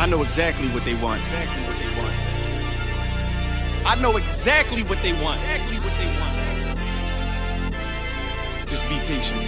I know exactly what they want. I know exactly what they want. Just be patient.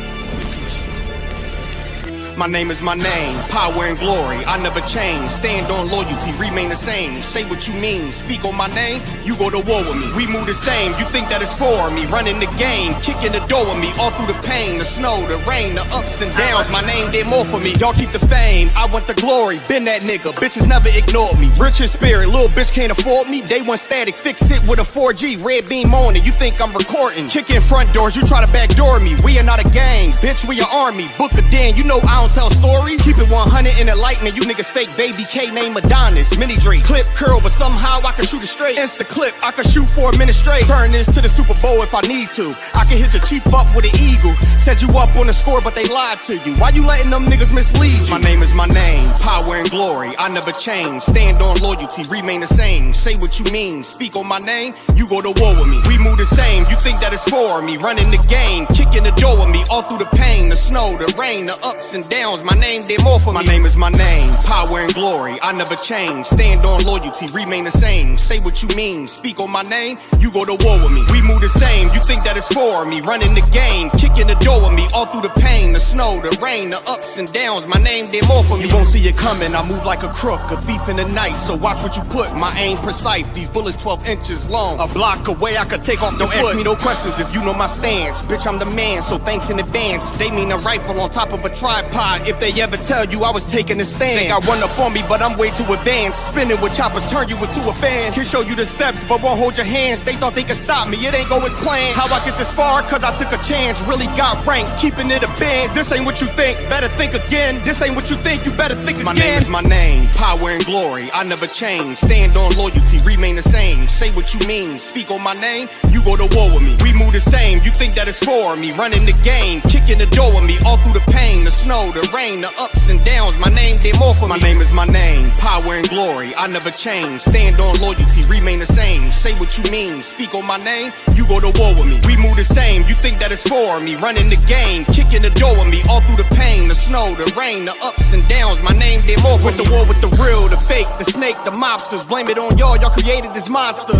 My name is my name, power and glory, I never change. Stand on loyalty, remain the same. Say what you mean, speak on my name, you go to war with me. We move the same, you think that it's for me. Running the game, kicking the door with me. All through the pain, the snow, the rain, the ups and downs. My name did more for me, y'all keep the fame. I want the glory, been that nigga, bitches never ignored me. Rich in spirit, little bitch can't afford me. Day one static, fix it with a 4G. Red beam on it, you think I'm recording. Kicking front doors, you try to backdoor me. We are not a gang, bitch, we an army. Book a den, you know I don't tell stories. Keep it 100 in enlightenment. You niggas fake baby K name Adonis. Mini Drake, clip curl, but somehow I can shoot it straight. Insta clip, I can shoot 4 minutes straight. Turn this to the Super Bowl if I need to. I can hit your chief up with an eagle. Set you up on the score, but they lied to you. Why you letting them niggas mislead you? My name is my name, power and glory, I never change. Stand on loyalty, remain the same. Say what you mean, speak on my name, you go to war with me. We move the same, you think that it's for me. Running the game, kicking the door with me. All through the pain, the snow, the rain, the ups and downs. My name did more for me. My name is my name, power and glory, I never change. Stand on loyalty, remain the same. Say what you mean, speak on my name, you go to war with me. We move the same, you think that it's for me. Running the game, kicking the door with me. All through the pain, the snow, the rain, the ups and downs. My name did more for me. You won't see it coming, I move like a crook, a thief in the night. So watch what you put, my aim precise. These bullets 12 inches long, a block away I could take off the foot. Don't ask me no questions if you know my stance. Bitch, I'm the man, so thanks in advance. They mean a rifle on top of a tripod. If they ever tell you I was taking a stand, think I run up on me, but I'm way too advanced. Spinning with choppers, turn you into a fan. Can show you the steps, but won't hold your hands. They thought they could stop me, it ain't go as planned. How I get this far? Cause I took a chance. Really got ranked, keeping it a band. This ain't what you think, better think again. This ain't what you think, you better think again. My name is my name, power and glory, I never change. Stand on loyalty, remain the same. Say what you mean, speak on my name, you go to war with me. We move the same, you think that it's for me. Running the game, kicking the door with me. All through the pain, the snow, the rain, the ups and downs. My name did more for me. My name is my name, power and glory, I never change. Stand on loyalty, remain the same. Say what you mean, speak on my name, you go to war with me. We move the same, you think that it's for me. Running the game, kicking the door with me. All through the pain, the snow, the rain, the ups and downs. My name did more for me. Went to war with the real, the fake, the snake, the mobsters. Blame it on y'all, y'all created this monster.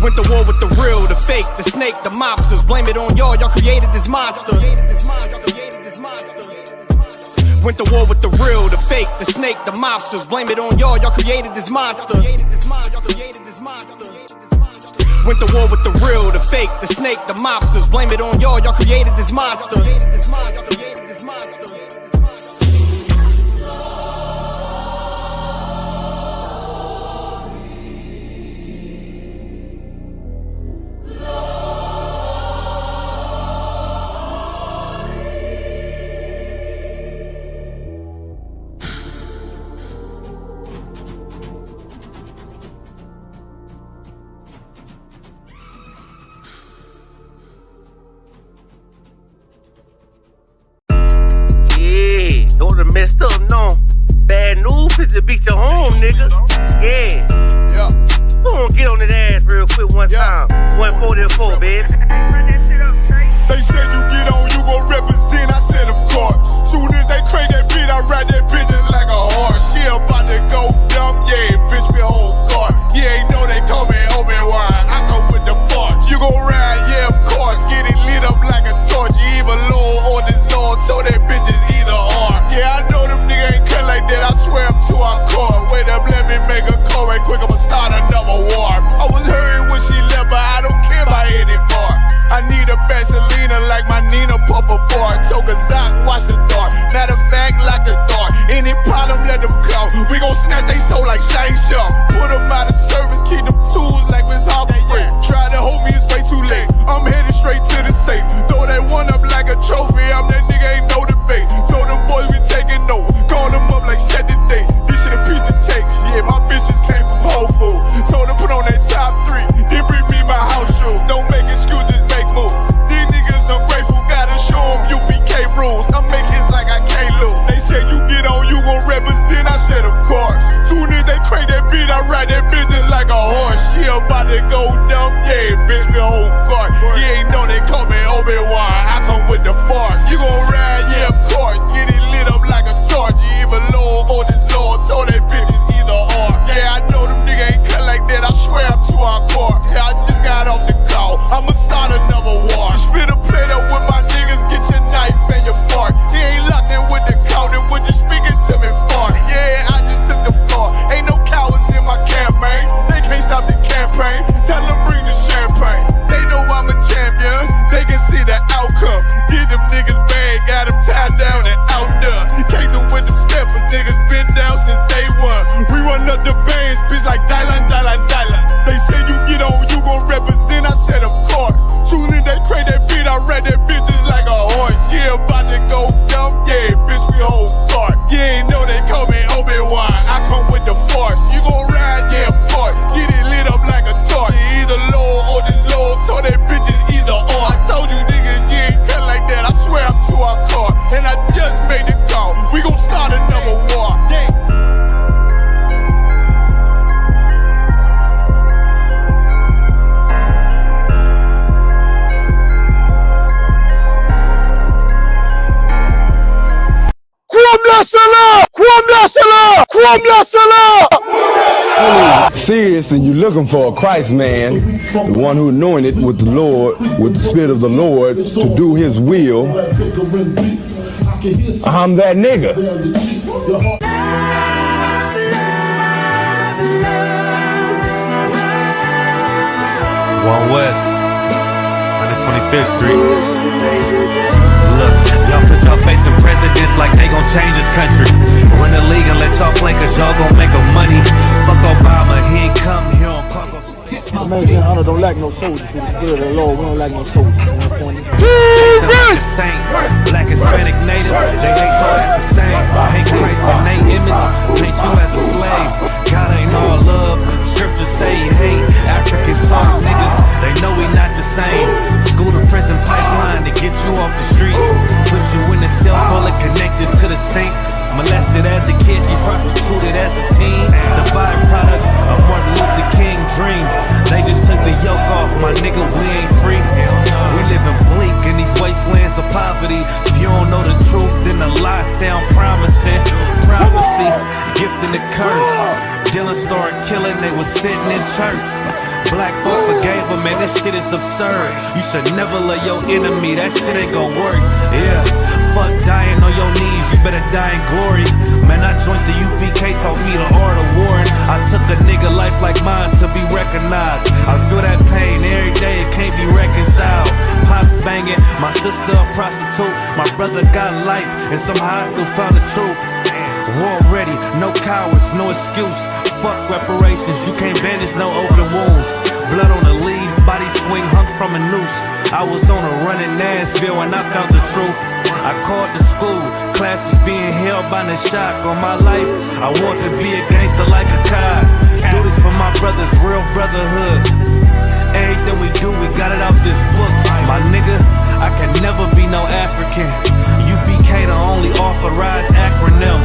Went to war with the real, the fake, the snake, the mobsters. Blame it on y'all, y'all created this monster. Went to war with the real, the fake, the snake, the mobsters. Blame it on y'all, y'all created this monster. Went to war with the real, the fake, the snake, the mobsters. Blame it on y'all, y'all created this monster. Don't have messed up, no. Bad news is to beat your home, nigga. Yeah. Go on, get on that ass real quick one time. 144, baby. Run that shit up, Trey. They said you get on, you gon' represent. I said, of course. Soon as they crank that beat, I ride that bitch just like a horse. She about to go dumb, yeah, bitch, me a whole car. You ain't know they call me Obi-Wan. I come with the force. You gon' ride, yeah, of course. Get it lit up like a torch. You even low on this Lord, so that bitch is either or. Yeah, I know them niggas ain't cut like that. I swear I'm to our core. Wait up, let me make a call right quick. I'ma start another war. I was hurting when she left, but I don't care about anymore. I need a Vaselina like my Nina Puffer bar. Took a Zoc, watch the dark. Matter of fact, like a dart. Any problem, let them come. We gon' snatch they soul like Shang Tsung. Put them out of service, keep them tools like Miss Hopper Free. Try to hold me, it's way too late. I'm headed straight to the safe. Throw that one up like a trophy. I'm that nigga, ain't no debate. Told them boys we taking note. Call them up like set the date. This shit a piece of cake. Yeah, my bitches came from Whole Foods. Told them put on that top 3. Then bring me my house shoes. Don't make excuses, make moves. These niggas ungrateful, gotta show them U.P.K rules. I'm making hits like I can't lose. They say you get on, you gon' represent. I said of course. Soon as they crank that beat, I ride that business like a horse. She about to go dumb, yeah, bitch, me a whole guard. You ain't know they call me Obi-Wan. I come with the force. You gon' ride, yeah, of course. Get it lit up like a torch. You even Seriously, you're looking for a Christ man, the one who anointed with the Lord, with the Spirit of the Lord, to do His will. I'm that nigga. One West, 125th Street. Look, y'all put y'all faith in presidents like they gon' change this country. Run the league and let y'all play cause y'all gon' make a money. Fuck Obama, he ain't come here on cargo. American honor don't like no soldiers. With the spirit of the Lord, we don't like no soldiers. You understand me? Like a saint, black, Hispanic, native, they hate y'all as the same. Hate Christ in they image, hate you as a slave. God ain't all love, scriptures say he hate African soft niggas, they know we not the same. School to prison pipeline to get you off the streets. Put you in the cell toilet connected to the sink. Molested as a kid, she prostituted as a teen. The byproduct of Martin Luther King dream. They just took the yoke off, my nigga, we ain't free. We living bleak in these wastelands of poverty. If you don't know the truth, then the lies sound promising. Prophecy, gift and the curse. Dylan started killing, they was sitting in church. Black folk forgave him, man, this shit is absurd. You should never love your enemy, that shit ain't gon' work. Yeah, fuck dying on your knees, you better die in glory. Man, I joined the UPK, taught me the art of warring. I took a nigga life like mine to be recognized. I feel that pain every day, it can't be reconciled. Pops banging, my sister a prostitute. My brother got life, and somehow I still found the truth. War ready, no cowards, no excuse. Fuck reparations, you can't bandage no open wounds. Blood on the leaves, body swing hung from a noose. I was on a run in Nashville and I found the truth. I called the school, classes being held by the shock on my life. I want to be a gangster like a cop. Do this for my brothers, real brotherhood. Everything we do, we got it out this book. My nigga, I can never be no African. UPK the only authorized acronym.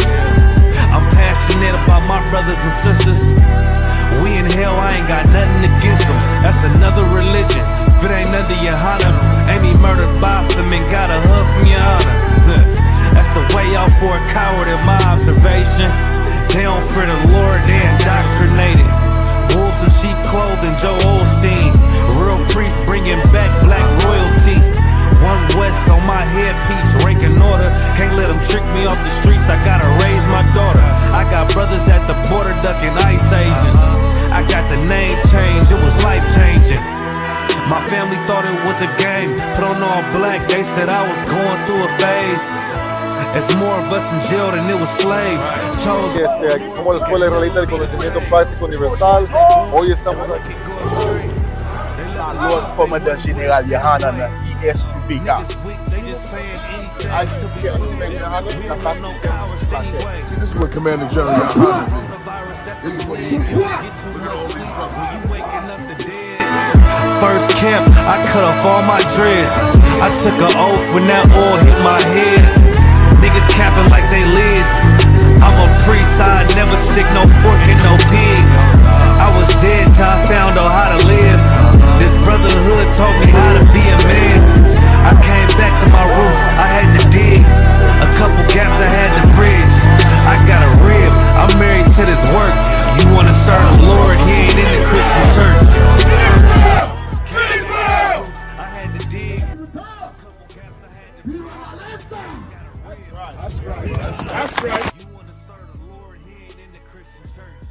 I'm passionate about my brothers and sisters. We in hell, I ain't got nothing against them. That's another religion. If it ain't under YAHANNA, ain't he murdered by them and got a hug from YAHANNA. That's the way out for a coward in my observation. They don't fear the Lord, they indoctrinated. Wolves in sheep clothing, Joe Osteen. Real priests bringing back black royalty. One West on my headpiece, ranking order. Can't let them trick me off the streets, I gotta raise my daughter. I got brothers at the border ducking ICE agents. I got the name change, it was life changing. My family thought it was a game, put on all black, they said I was going through a phase. It's more of us in jail than it was slaves. Aquí somos la Escuela Israelita del Conocimiento Práctico Universal. Hoy estamos aquí con Lord Commander General YAHANNA I.S.U.P.K. This is what Commander General YAHANNA did. This is what he did. Look at all these brothers. First camp, I cut off all my dreads. I took an oath when that oil hit my head. Niggas capping like they lids. I'm a priest, I never stick no fork in no pig. I was dead till I found out how to live. This brotherhood taught me how to be a man. I came back to my roots, I had to dig. A couple gaps I had to bridge. I got a rib, I'm married to this work. You wanna serve the Lord, he ain't in the Christian church. I had to dig. That's right. You wanna serve the Lord, he ain't in the Christian church.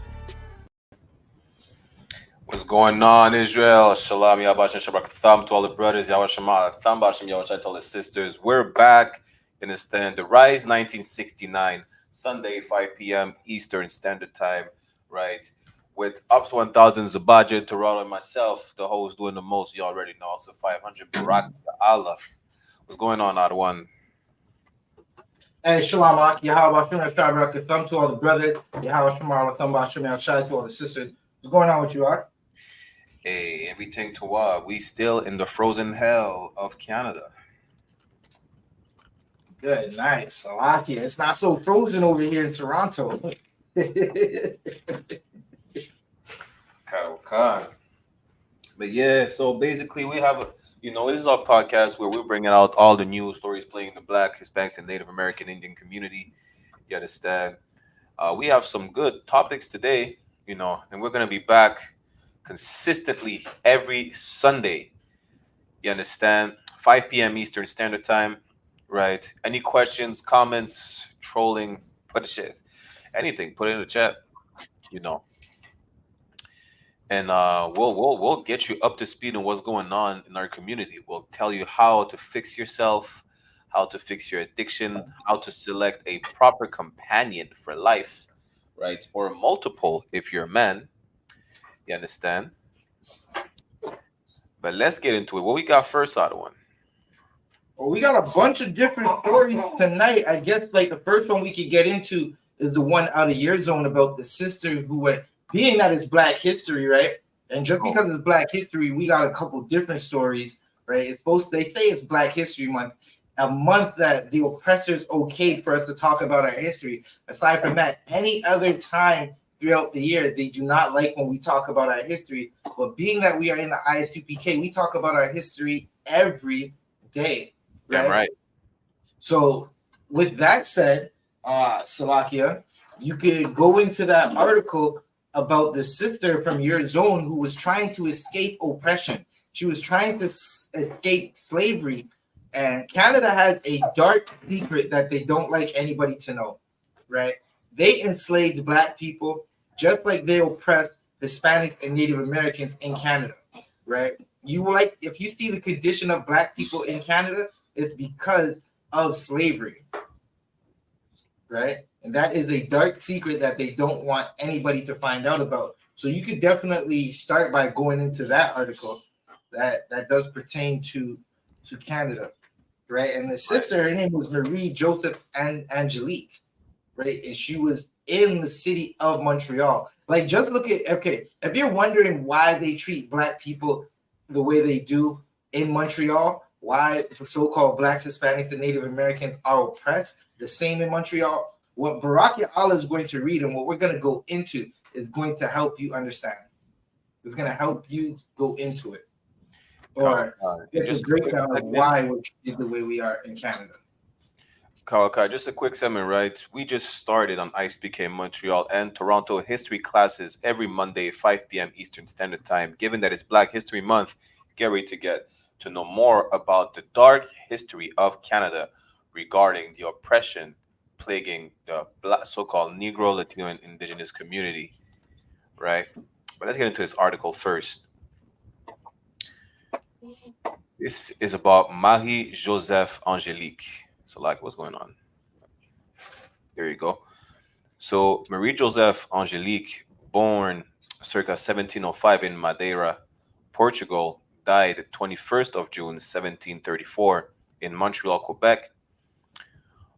What's going on, Israel? Shalom, Yabashim, Shabbat Thumb to all the brothers, Yahweh Thumb, Bashim, Yahweh to all the sisters. We're back in the stand. The Rise 1969, Sunday, 5 p.m. Eastern Standard Time, right? With Officer 1000 Zabaja, Toronto, and myself, the host doing the most, you already know. Also 500 Barak Allah. What's going on, Adwan? Hey, Shalom, Yahweh Shem Shabbat Thumb to all the brothers, Yahweh Shemar Thumb Bashim Yahweh to all the sisters. What's going on with you, Ak? Hey, everything to what? We still in the frozen hell of Canada. Good, nice. I like it. It's not so frozen over here in Toronto. But yeah, so basically we have this is our podcast where we're bringing out all the news stories playing the Black, Hispanics, and Native American Indian community. You understand? We have some good topics today, you know, and we're gonna be back consistently every Sunday. You understand? 5 p.m. Eastern Standard Time, right? Any questions, comments, trolling, put it shit, anything, put it in the chat, you know. And we'll get you up to speed on what's going on in our community. We'll tell you how to fix yourself, how to fix your addiction, how to select a proper companion for life, right? Or multiple if you're a man. You understand? But let's get into it. What we got first, out of one? Well, we got a bunch of different stories tonight. I guess like the first one we could get into is the one out of your zone about the sister who went, being that it's Black History, right? And just because it's Black History, we got a couple different stories, right? It's supposed they say it's Black History Month, a month that the oppressors okayed for us to talk about our history. Aside from that, any other time throughout the year, they do not like when we talk about our history. But being that we are in the I.S.U.P.K, we talk about our history every day. Right? Damn right. So with that said, Salakia, you could go into that article about the sister from your zone who was trying to escape oppression. She was trying to escape slavery. And Canada has a dark secret that they don't like anybody to know, right? They enslaved Black people just like they oppressed Hispanics and Native Americans in Canada, right? You like, if you see the condition of Black people in Canada, it's because of slavery, right? And that is a dark secret that they don't want anybody to find out about. So you could definitely start by going into that article that does pertain to Canada, right? And the sister, her name was Marie Joseph and Angelique, right? And she was in the city of Montreal. Like, just look at, okay, if you're wondering why they treat Black people the way they do in Montreal, why the so-called Blacks, Hispanics, and Native Americans are oppressed the same in Montreal, what Barak Allah is going to read and what we're going to go into is going to help you understand. It's going to help you go into it. Or get the breakdown of why we're treated the way we are in Canada. Kawaka, just a quick segment, right? We just started on I.S.U.P.K Montreal and Toronto history classes every Monday, 5 p.m. Eastern Standard Time. Given that it's Black History Month, get ready to get to know more about the dark history of Canada regarding the oppression plaguing the Black, so-called Negro, Latino, and Indigenous community, right? But let's get into this article first. This is about Marie-Joseph Angelique. So, like, what's going on? There you go. So, Marie-Joseph Angelique, born circa 1705 in Madeira, Portugal, died 21st of June, 1734 in Montreal, Quebec.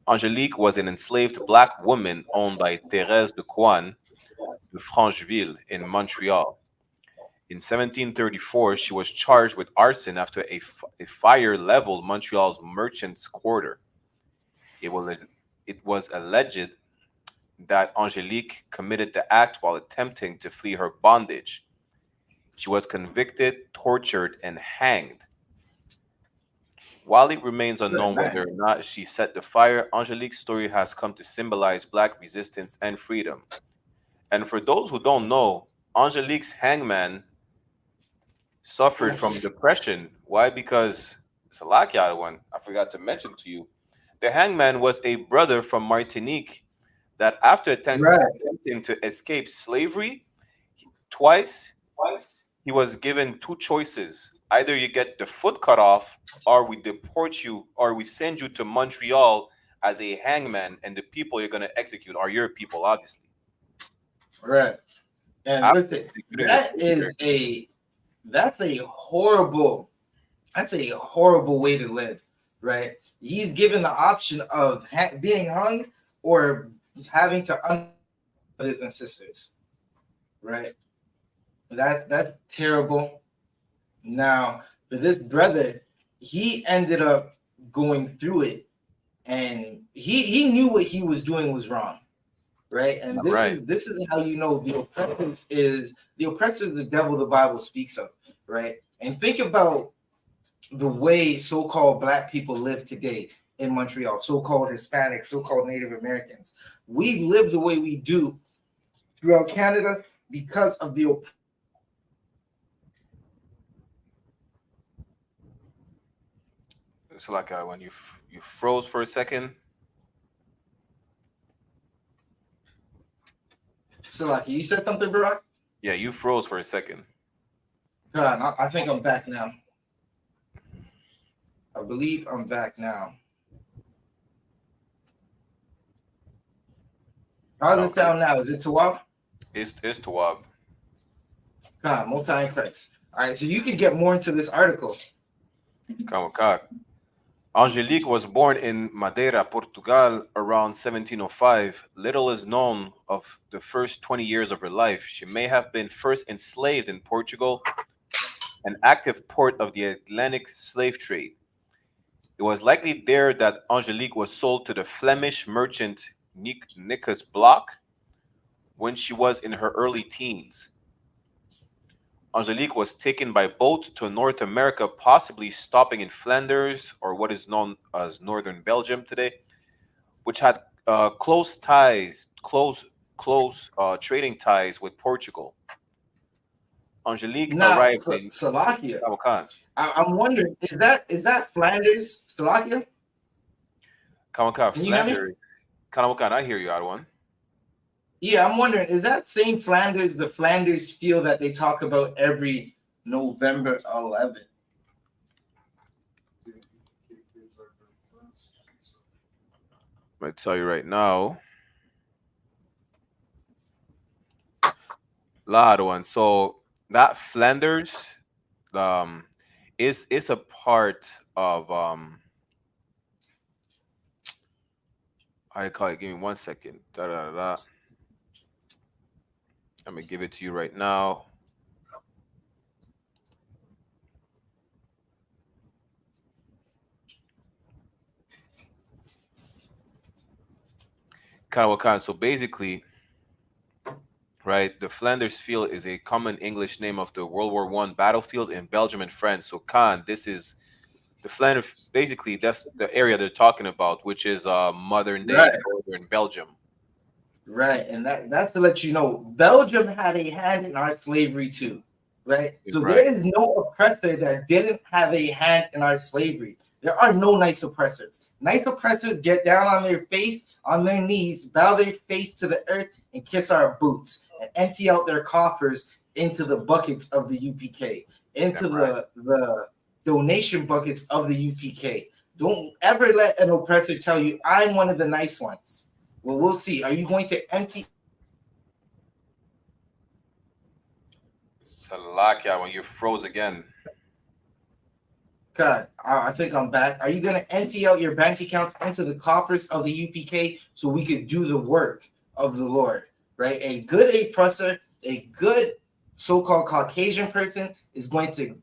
Angelique was an enslaved Black woman owned by Thérèse de Coin de Francheville in Montreal. In 1734, she was charged with arson after a fire leveled Montreal's merchants' quarter. It was alleged that Angelique committed the act while attempting to flee her bondage. She was convicted, tortured, and hanged. While it remains unknown whether or not she set the fire, Angelique's story has come to symbolize Black resistance and freedom. And for those who don't know, Angelique's hangman suffered from depression. Why? Because it's a Salakia one I forgot to mention to you. The hangman was a brother from Martinique that after attempting to escape slavery twice, he was given two choices. Either you get the foot cut off, or we deport you, or we send you to Montreal as a hangman, and the people you're going to execute are your people, obviously. Right. And listen, that's a horrible way to live, right? He's given the option of being hung or having to brothers and sisters, right? That's terrible. Now, for this brother, he ended up going through it, and he knew what he was doing was wrong, right? And this is how you know the oppressor is the devil the Bible speaks of, right? And think about the way so-called Black people live today in Montreal, so-called Hispanics, so-called Native Americans. We live the way we do throughout Canada because of the It's like when you froze for a second. So, like, you said something, Barack? Yeah, you froze for a second. God, I think I'm back now. I believe I'm back now. How does it sound now? Is it Tawab? It's Tawab. God, most time Christ. All right, so you can get more into this article. Angelique was born in Madeira, Portugal around 1705. Little is known of the first 20 years of her life. She may have been first enslaved in Portugal, an active port of the Atlantic slave trade. It was likely there that Angelique was sold to the Flemish merchant Nicolas Bloch when she was in her early teens. Angelique was taken by boat to North America, possibly stopping in Flanders, or what is known as northern Belgium today, which had close trading ties with Portugal. Angelique arrived in Salakia. I'm wondering, is that Flanders, Salakia? Flanders. I hear you, Adwan. Yeah, I'm wondering, is that same Flanders the Flanders field that they talk about every November 11th? I tell you right now. Adwan. So that Flanders is a part of I call it. Give me 1 second. Let me give it to you right now. So basically, right, the Flanders Field is a common English name of the World War I battlefields in Belgium and France. So this is the Flanders. Basically, that's the area they're talking about, which is modern day northern Belgium. Right, and that's to let you know, Belgium had a hand in our slavery too, right? So there is no oppressor that didn't have a hand in our slavery. There are no nice oppressors. Nice oppressors get down on their face, on their knees, bow their face to the earth, and kiss our boots, and empty out their coffers into the buckets of the UPK, into the donation buckets of the UPK. Don't ever let an oppressor tell you, I'm one of the nice ones. Well, we'll see. Are you going to empty? Salakia, when you froze again. God, I think I'm back. Are you going to empty out your bank accounts into the coffers of the UPK so we could do the work of the Lord, right? A good oppressor, a good so-called Caucasian person is going to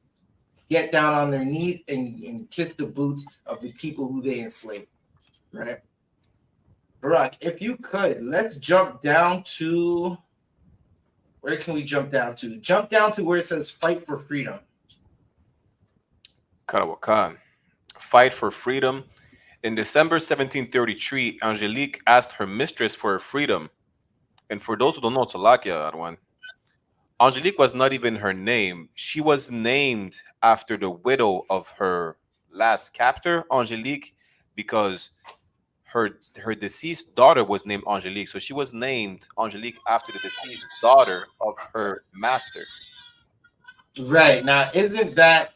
get down on their knees and kiss the boots of the people who they enslave, right? Barack, if you could, let's jump down to, where can we jump down to? Jump down to where it says fight for freedom. Fight for freedom. In December 1733, Angelique asked her mistress for her freedom. And for those who don't know Salakia, Arwan, Angelique was not even her name. She was named after the widow of her last captor, Angelique, because her deceased daughter was named Angelique. So she was named Angelique after the deceased daughter of her master. Right. Now, isn't that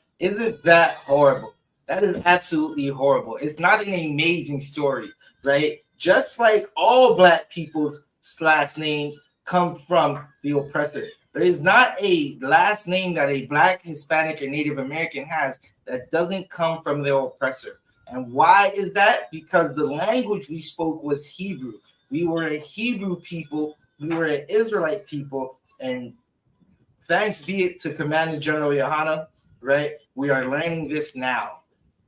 horrible? That is absolutely horrible. It's not an amazing story, right? Just like all black people's last names come from the oppressor. There is not a last name that a black, Hispanic, or Native American has that doesn't come from their oppressor. And why is that? Because the language we spoke was Hebrew. We were a Hebrew people. We were an Israelite people. And thanks be it to Commanding General YAHANNA, right? We are learning this now,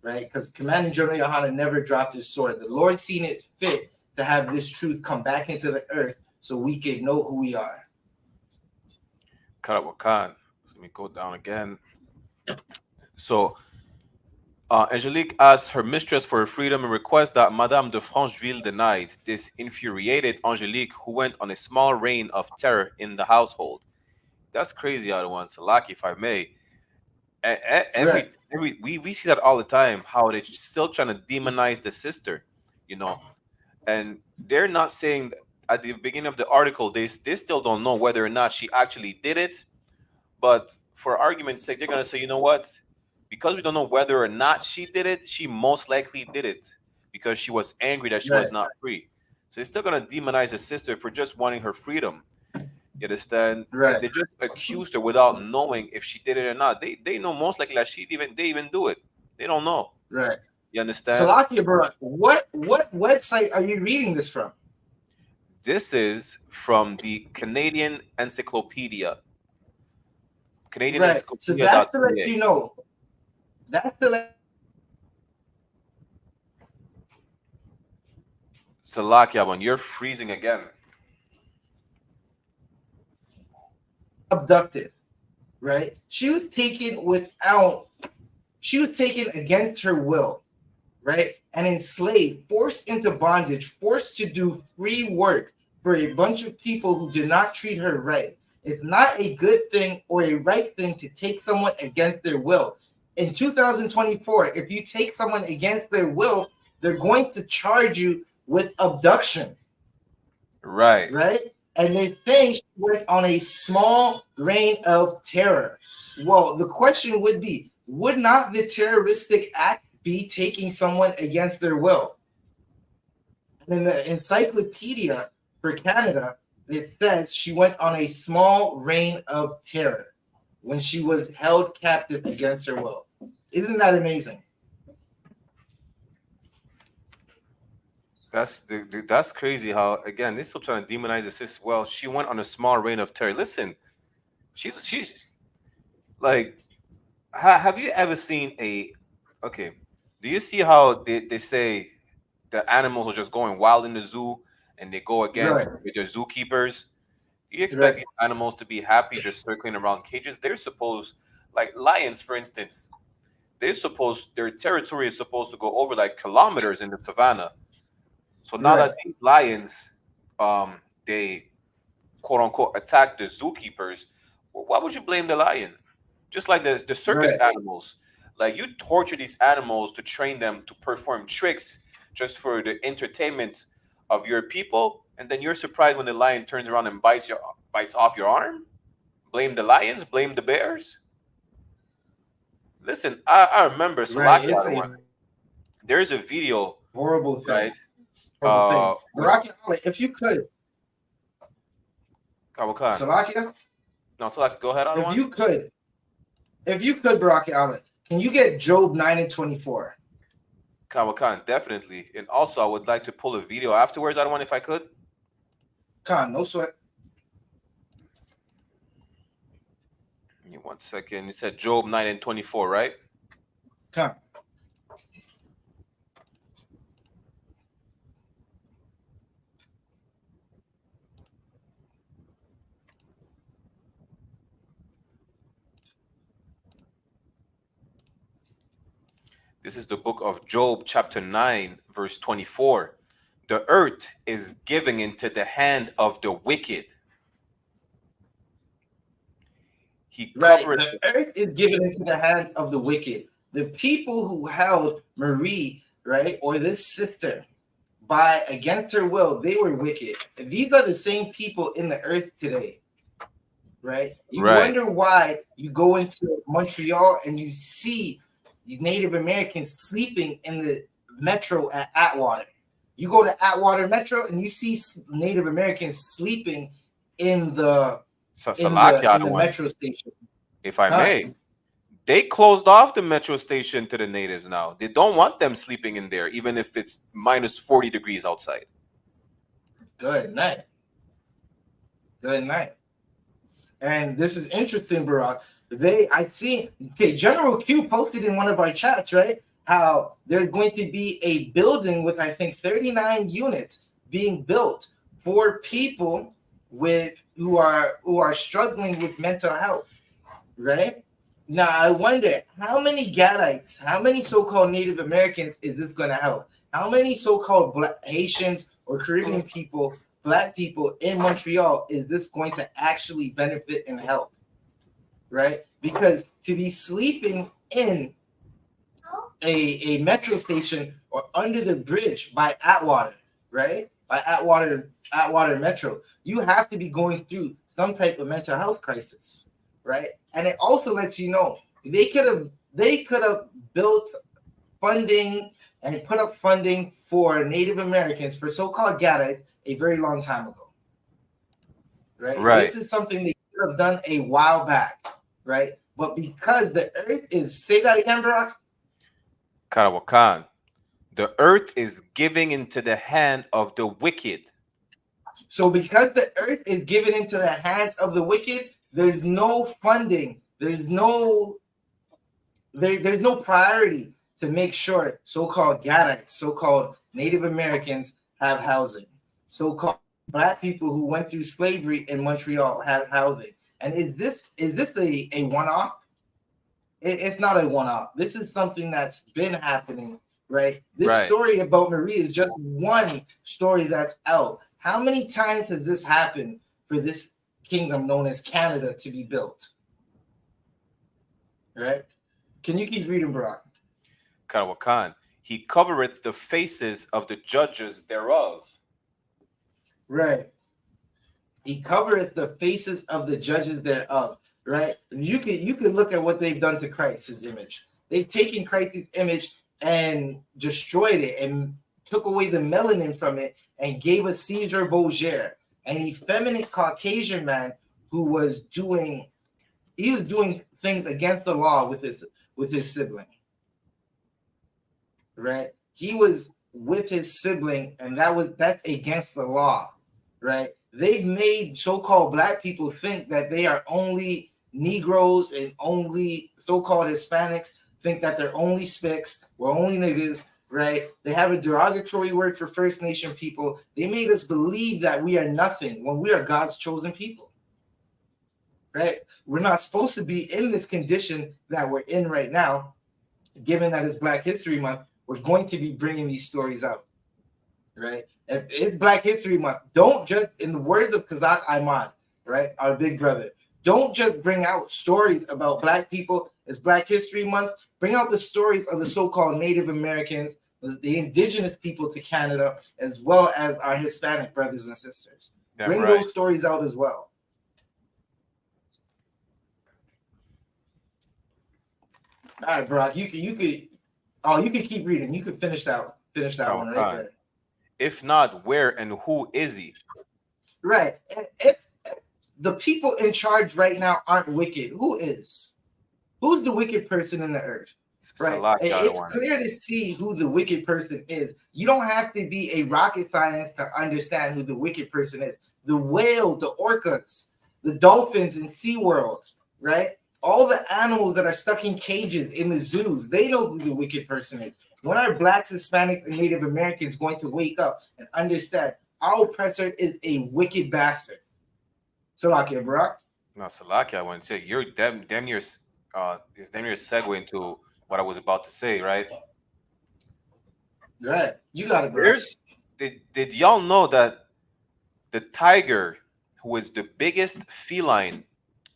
right? Because Commanding General YAHANNA never dropped his sword. The Lord seen it fit to have this truth come back into the earth so we could know who we are. Let me go down again. So Angelique asked her mistress for her freedom and requests that Madame de Francheville denied. This infuriated Angelique, who went on a small reign of terror in the household. That's crazy, other one. Salaki, if I may. Right. We see that all the time, how they're still trying to demonize the sister, you know, and they're not saying that at the beginning of the article, they still don't know whether or not she actually did it. But for argument's sake, they're gonna say, you know what? Because we don't know whether or not she did it, she most likely did it because she was angry that she Right. was not free. So they're still gonna demonize the sister for just wanting her freedom. You understand? Right. They just accused her without knowing if she did it or not. They know most likely that they even do it. They don't know. Right. You understand? Salakia, bro, what website are you reading this from? This is from the Canadian Encyclopedia. Canadian Right. So that's to let Encyclopedia.ca. you know. That's to let Salakia, when you're freezing again. abducted, right? She was taken against her will, right? And enslaved, forced into bondage, forced to do free work for a bunch of people who did not treat her right. It's not a good thing or a right thing to take someone against their will. In 2024, if you take someone against their will, they're going to charge you with abduction. Right. Right? And they're saying she went on a small reign of terror. Well, the question would be, would not the terroristic act be taking someone against their will? And in the encyclopedia for Canada, it says she went on a small reign of terror when she was held captive against her will. Isn't that amazing? That's crazy how, again, they're still trying to demonize the sister. Well, she went on a small reign of terror. Listen, she's like, have you ever seen okay, do you see how they say the animals are just going wild in the zoo and they go against their zookeepers? Do you expect these animals to be happy just circling around cages? They're supposed, like lions, for instance, their territory is supposed to go over like kilometers in the savannah. So now that these lions, they quote unquote attack the zookeepers, why would you blame the lion? Just like the circus animals, like you torture these animals to train them to perform tricks just for the entertainment of your people, and then you're surprised when the lion turns around and bites off your arm. Blame the lions, blame the bears. Listen, I remember Salaki. There's a video, horrible thing. Right? Baraki, if you could, Salakia. No, Salakia, go ahead. If you could, Baraki Allen, can you get Job 9 and 24? Kawakan, definitely. And also, I would like to pull a video afterwards. I don't want if I could. Khan, no sweat. Give me 1 second. You said Job 9 and 24, right? Khan. This is the book of Job, chapter 9, verse 24. The earth is given into the hand of the wicked. The earth is given into the hand of the wicked. The people who held Marie, right, or this sister, by against her will, they were wicked. And these are the same people in the earth today, right? You wonder why you go into Montreal and you see Native Americans sleeping in the metro at Atwater. You go to Atwater Metro and you see Native Americans sleeping in the metro station. If I may, they closed off the metro station to the natives now. They don't want them sleeping in there, even if it's minus 40 degrees outside. Good night. Good night. And this is interesting, Barack. General Q posted in one of our chats, right? How there's going to be a building with, I think, 39 units being built for people who are struggling with mental health, right? Now I wonder how many Gadites, how many so-called Native Americans is this going to help? How many so-called Black Haitians or Caribbean people, Black people in Montreal is this going to actually benefit and help? Right? Because to be sleeping in a metro station or under the bridge by Atwater, right? By Atwater Metro, you have to be going through some type of mental health crisis, right? And it also lets you know they could have built funding and put up funding for Native Americans, for so-called Gadites, a very long time ago, right? This is something they could have done a while back, right? But because the earth is, say that again, Brock. Karawakan. The earth is giving into the hand of the wicked. So because the earth is given into the hands of the wicked, there's no funding. There's no priority to make sure so-called Gadites, so-called Native Americans have housing. So-called Black people who went through slavery in Montreal have housing. And is this a one-off? It's not a one-off. This is something that's been happening, right? This story about Marie is just one story that's out. How many times has this happened for this kingdom known as Canada to be built? Right? Can you keep reading, Brock? Karawakan. He covereth the faces of the judges thereof. Right. He covereth the faces of the judges thereof. Right? You can look at what they've done to Christ's image. They've taken Christ's image and destroyed it and took away the melanin from it and gave us Caesar Borgia, an effeminate Caucasian man who was doing things against the law with his sibling. Right? He was with his sibling, and that's against the law. Right? They've made so-called Black people think that they are only Negroes, and only so-called Hispanics think that they're only SPICs, we're only niggas, right? They have a derogatory word for First Nation people. They made us believe that we are nothing when we are God's chosen people, right? We're not supposed to be in this condition that we're in right now. Given that it's Black History Month, we're going to be bringing these stories out, right? If it's Black History Month, don't just, in the words of Kazak Ayman, right, our big brother, don't just bring out stories about Black people. It's Black History Month. Bring out the stories of the so-called Native Americans, the indigenous people to Canada, as well as our Hispanic brothers and sisters. Bring those stories out as well. All right, Brock, you could keep reading. You could finish that one right there. If not, where and who is he? Right. If the people in charge right now aren't wicked, who is? Who's the wicked person in the earth? Right. It's clear to see who the wicked person is. You don't have to be a rocket scientist to understand who the wicked person is. The whales, the orcas, the dolphins in SeaWorld, right? All the animals that are stuck in cages in the zoos, they know who the wicked person is. When are Blacks, Hispanics, and Native Americans going to wake up and understand our oppressor is a wicked bastard? Salakia, Barack. No, Salakia, I want to say you're damn near is damn near a segue into what I was about to say, right? Right. You got it, bro. Did y'all know that the tiger, who is the biggest feline,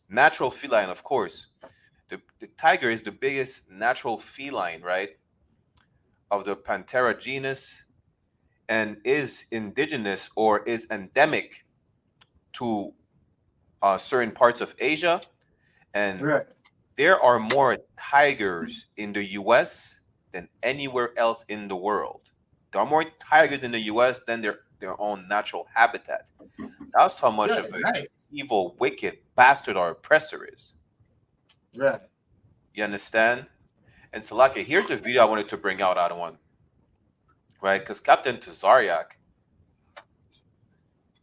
natural feline, of course, the tiger is the biggest natural feline, right, of the Panthera genus, and is indigenous or is endemic to certain parts of Asia, and there are more tigers in the U.S. than anywhere else in the world. There are more tigers in the U.S. than their own natural habitat. That's how much of an evil, wicked bastard our oppressor is. Right. You understand? And Salaki, here's the video I wanted to bring out, Adawan. Right? Because Captain Tazariak,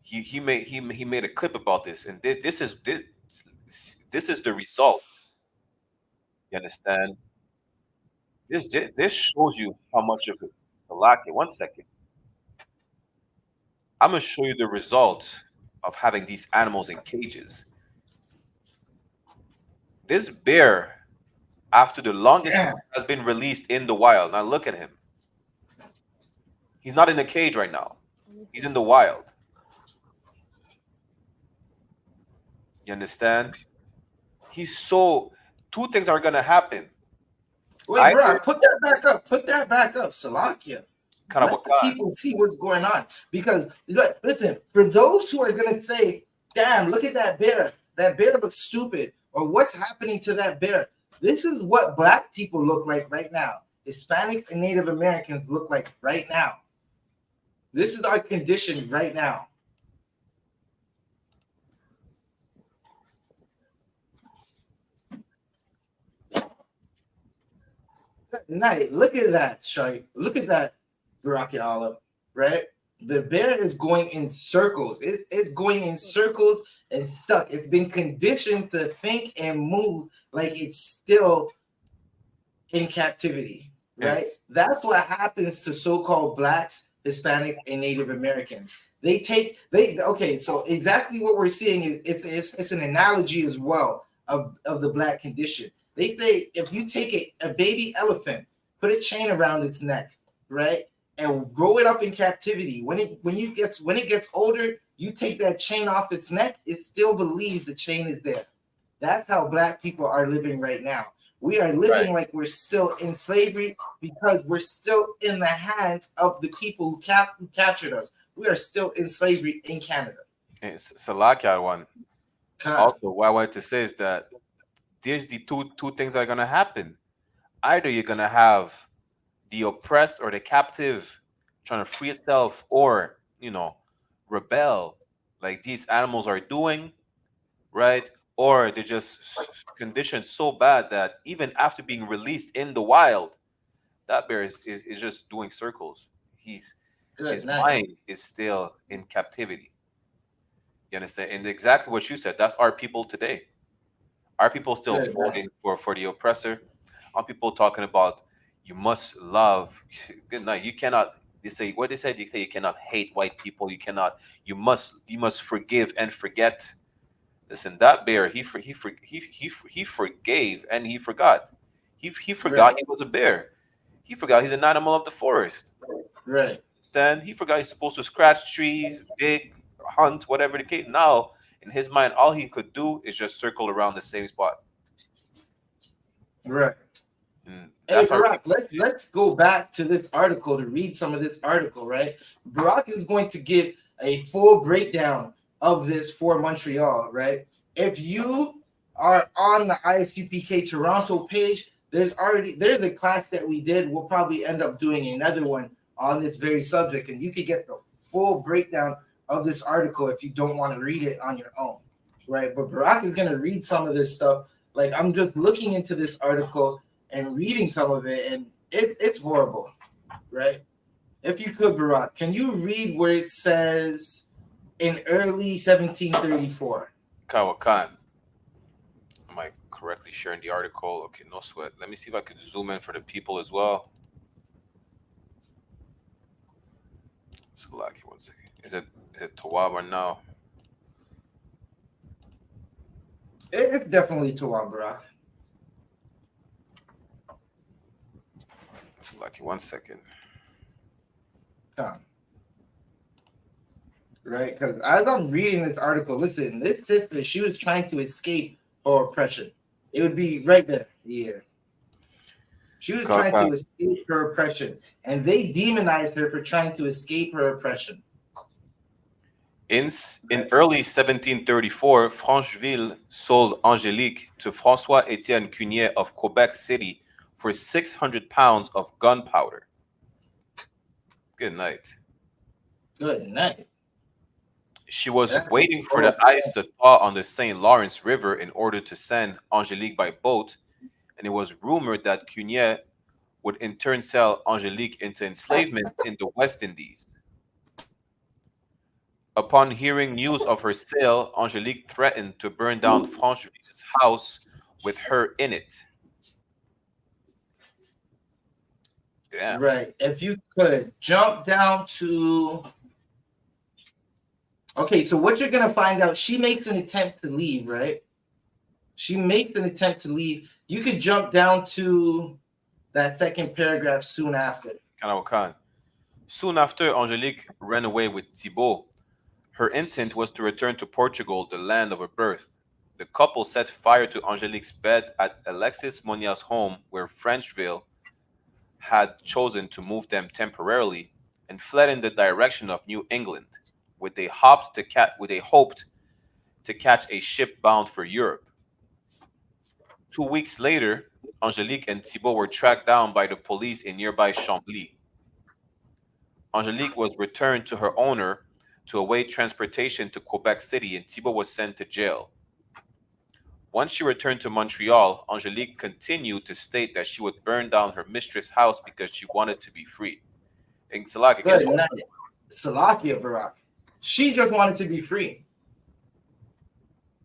he made a clip about this, and this is the result. You understand? This shows you how much of it. Salaki, 1 second. I'm gonna show you the result of having these animals in cages. This bear after the longest time has been released in the wild. Now look at him. He's not in a cage right now. He's in the wild. You understand? He's so. Two things are gonna happen. Wait, bro, put that back up. Put that back up, Salakia. Let the people see what's going on. Because listen, for those who are gonna say, "Damn, look at that bear. That bear looks stupid," or "What's happening to that bear?" This is what black people look like right now. Hispanics and Native Americans look like right now. This is our condition right now. Night. Look at that, Shai. Look at that, Baraki Olive, right? The bear is going in circles. It's going in circles and stuck. It's been conditioned to think and move like it's still in captivity, right? That's what happens to so-called blacks, Hispanics, and Native Americans. Okay, so exactly what we're seeing is it's an analogy as well of the black condition. They say if you take a baby elephant, put a chain around its neck, right, and grow it up in captivity. When it gets older, you take that chain off its neck, it still believes the chain is there. That's how black people are living right now. We are living like we're still in slavery because we're still in the hands of the people who captured us. We are still in slavery in Canada. Salakia one. Also, what I wanted to say is that there's the two things that are gonna happen. Either you're gonna have the oppressed or the captive trying to free itself, or rebel like these animals are doing, right? Or they're just conditioned so bad that even after being released in the wild, that bear is just doing circles. His mind is still in captivity. You understand? And exactly what you said, that's our people today. Are people still voting for the oppressor? Are people talking about you must love? Good night. You cannot. They say what they say. They say you cannot hate white people. You must forgive and forget. Listen, that bear he forgave and he forgot. He forgot he was a bear. He forgot he's an animal of the forest. Right. Understand? He forgot he's supposed to scratch trees, dig, hunt, whatever the case. Now, in his mind, all he could do is just circle around the same spot. Right. Hey, Barack, let's go back to this article to read some of this article, right? Barack is going to give a full breakdown of this for Montreal, right? If you are on the I.S.U.P.K Toronto page, there's a class that we did. We'll probably end up doing another one on this very subject, and you could get the full breakdown of this article if you don't want to read it on your own, right? But Barack is going to read some of this stuff. Like, I'm just looking into this article and reading some of it, and it's horrible, right? If you could, Barack, can you read where it says in early 1734? Kawakan. Am I correctly sharing the article? Okay, no sweat. Let me see if I could zoom in for the people as well. Salaki, 1 second. Is it Tawab or no? It's definitely Tawab, Barack. Salaki, 1 second. Come. Right, because as I'm reading this article, listen, this sister, she was trying to escape her oppression. It would be right there. Yeah. She was trying to escape her oppression, and they demonized her for trying to escape her oppression. In early 1734, Francheville sold Angélique to François-Étienne Cugnet of Quebec City for 600 pounds of gunpowder. Good night. Good night. She was waiting for the ice to thaw on the St. Lawrence River in order to send Angélique by boat, and it was rumored that Cugnet would in turn sell Angélique into enslavement in the West Indies. Upon hearing news of her sale, Angélique threatened to burn down Francheville's house with her in it. Damn. Right. If you could jump down to... Okay, so what you're going to find out, she makes an attempt to leave, right? She makes an attempt to leave You could jump down to that second paragraph soon after. Soon after Angelique ran away with Thibault, her intent was to return to Portugal, the land of her birth. The couple set fire to Angelique's bed at Alexis Monia's home, where Frenchville had chosen to move them temporarily, and fled in the direction of New England, where they hoped to catch a ship bound for Europe. 2 weeks later, Angelique and Thibault were tracked down by the police in nearby Chambly. Angelique was returned to her owner to await transportation to Quebec City, and Thibault was sent to jail. Once she returned to Montreal, Angelique continued to state that she would burn down her mistress' house because she wanted to be free. And Salakia, guess what? Salakia, Barack. She just wanted to be free.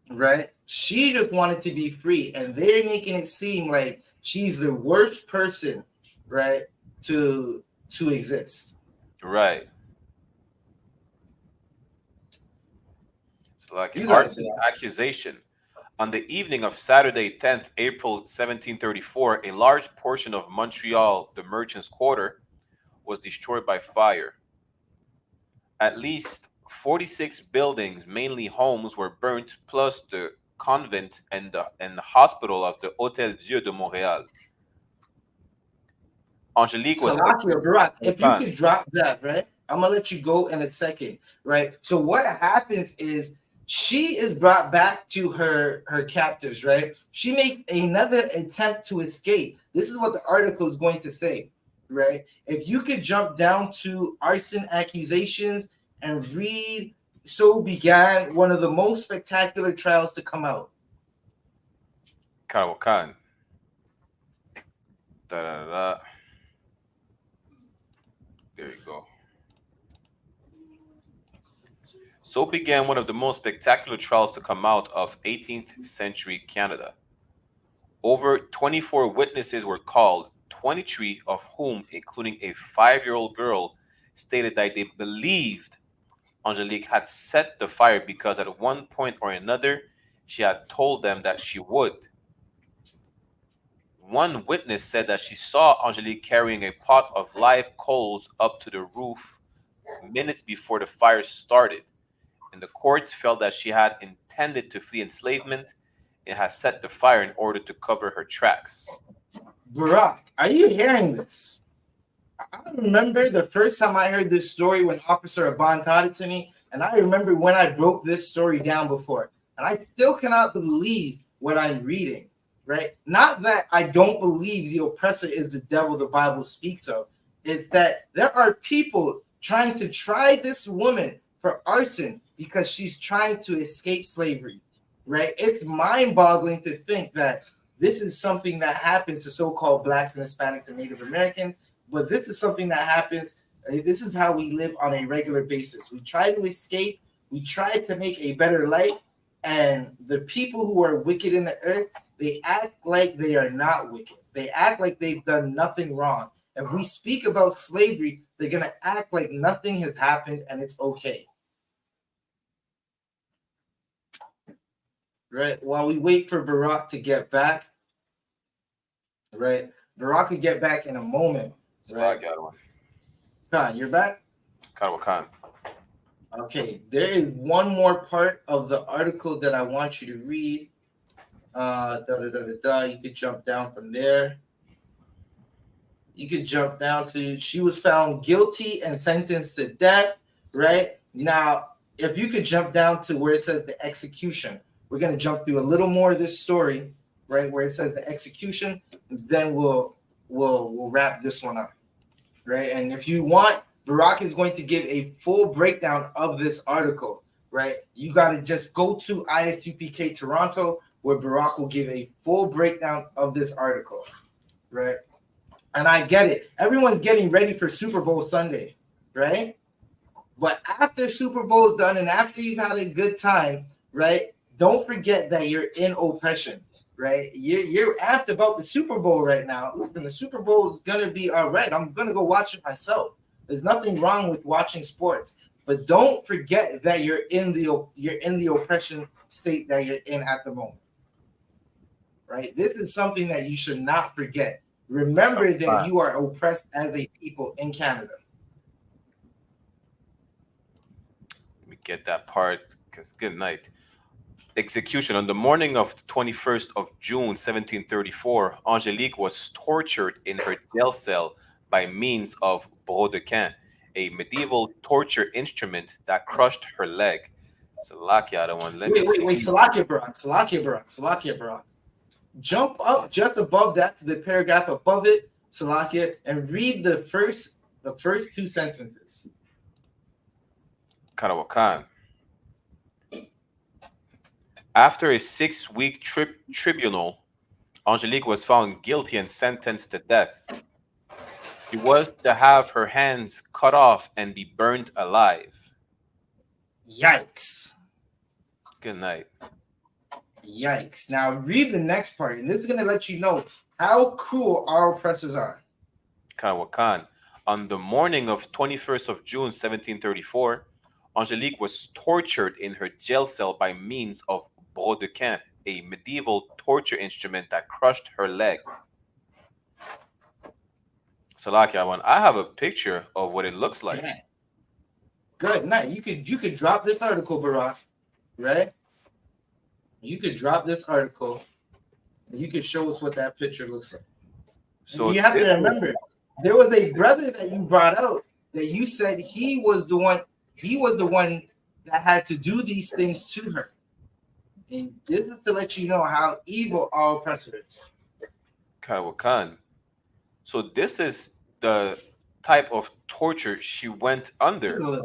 Right? She just wanted to be free. And they're making it seem like she's the worst person, right, to exist. Right. Salakia, arson accusation. On the evening of Saturday, 10th April 1734, a large portion of Montreal, the Merchants' Quarter, was destroyed by fire. At least 46 buildings, mainly homes, were burnt, plus the convent and the hospital of the Hôtel Dieu de Montréal. Angelique was... Barack, if you could drop that, right? I'm going to let you go in a second, right? So what happens is she is brought back to her captors, right? She makes another attempt to escape. This is what the article is going to say, right? If you could jump down to arson accusations and read, so began one of the most spectacular trials to come out. Karawakan. There you go. So began one of the most spectacular trials to come out of 18th century Canada. Over 24 witnesses were called, 23 of whom, including a 5-year-old girl, stated that they believed Angelique had set the fire because at one point or another, she had told them that she would. One witness said that she saw Angelique carrying a pot of live coals up to the roof minutes before the fire started. And the court felt that she had intended to flee enslavement and had set the fire in order to cover her tracks. Barack, are you hearing this? I remember the first time I heard this story when Officer Aban taught it to me, and I remember when I broke this story down before. And I still cannot believe what I'm reading, right? Not that I don't believe the oppressor is the devil the Bible speaks of. It's that there are people trying to try this woman for arson because she's trying to escape slavery, right? It's mind-boggling to think that this is something that happened to so-called Blacks and Hispanics and Native Americans, but this is something that happens. This is how we live on a regular basis. We try to escape. We try to make a better life, and the people who are wicked in the earth, they act like they are not wicked. They act like they've done nothing wrong. If we speak about slavery, they're going to act like nothing has happened and it's okay. Right, while we wait for Barack to get back, right? Barack will get back in a moment. Right? I got one. Khan, you're back? Khan. Okay, there is one more part of the article that I want you to read. You could jump down from there. You could jump down to she was found guilty and sentenced to death, right? Now, if you could jump down to where it says the execution. We're going to jump through a little more of this story, right, where it says the execution. Then we'll wrap this one up, right? And if you want, Barack is going to give a full breakdown of this article, right? You got to just go to I.S.U.P.K Toronto, where Barack will give a full breakdown of this article, right? And I get it. Everyone's getting ready for Super Bowl Sunday, right? But after Super Bowl's done and after you've had a good time, right? Don't forget that you're in oppression, right? You're amped about the Super Bowl right now. Listen, the Super Bowl is gonna be all right. I'm gonna go watch it myself. There's nothing wrong with watching sports, but don't forget that you're in the oppression state that you're in at the moment, right? This is something that you should not forget. Remember that you are oppressed as a people in Canada. Let me get that part, because good night. Execution. On the morning of the 21st of June, 1734, Angelique was tortured in her jail cell by means of brodequin, a medieval torture instrument that crushed her leg. Salakia, the one. Wait, Salakia, Barak. Jump up just above that to the paragraph above it, Salakia, and read the first two sentences. Karawakan. After a 6-week tribunal, Angelique was found guilty and sentenced to death. She was to have her hands cut off and be burned alive. Yikes. Good night. Yikes. Now read the next part, and this is going to let you know how cruel our oppressors are. Karawakan. On the morning of 21st of June, 1734, Angelique was tortured in her jail cell by means of brodequin, a medieval torture instrument that crushed her leg. Salakia, I have a picture of what it looks like. Yeah. Good night. You could drop this article, Barak, right? You could drop this article, and you could show us what that picture looks like. So and you have to remember, there was a brother that you brought out that you said he was the one that had to do these things to her. And this is to let you know how evil our oppressor is. Karawakan. So this is the type of torture she went under.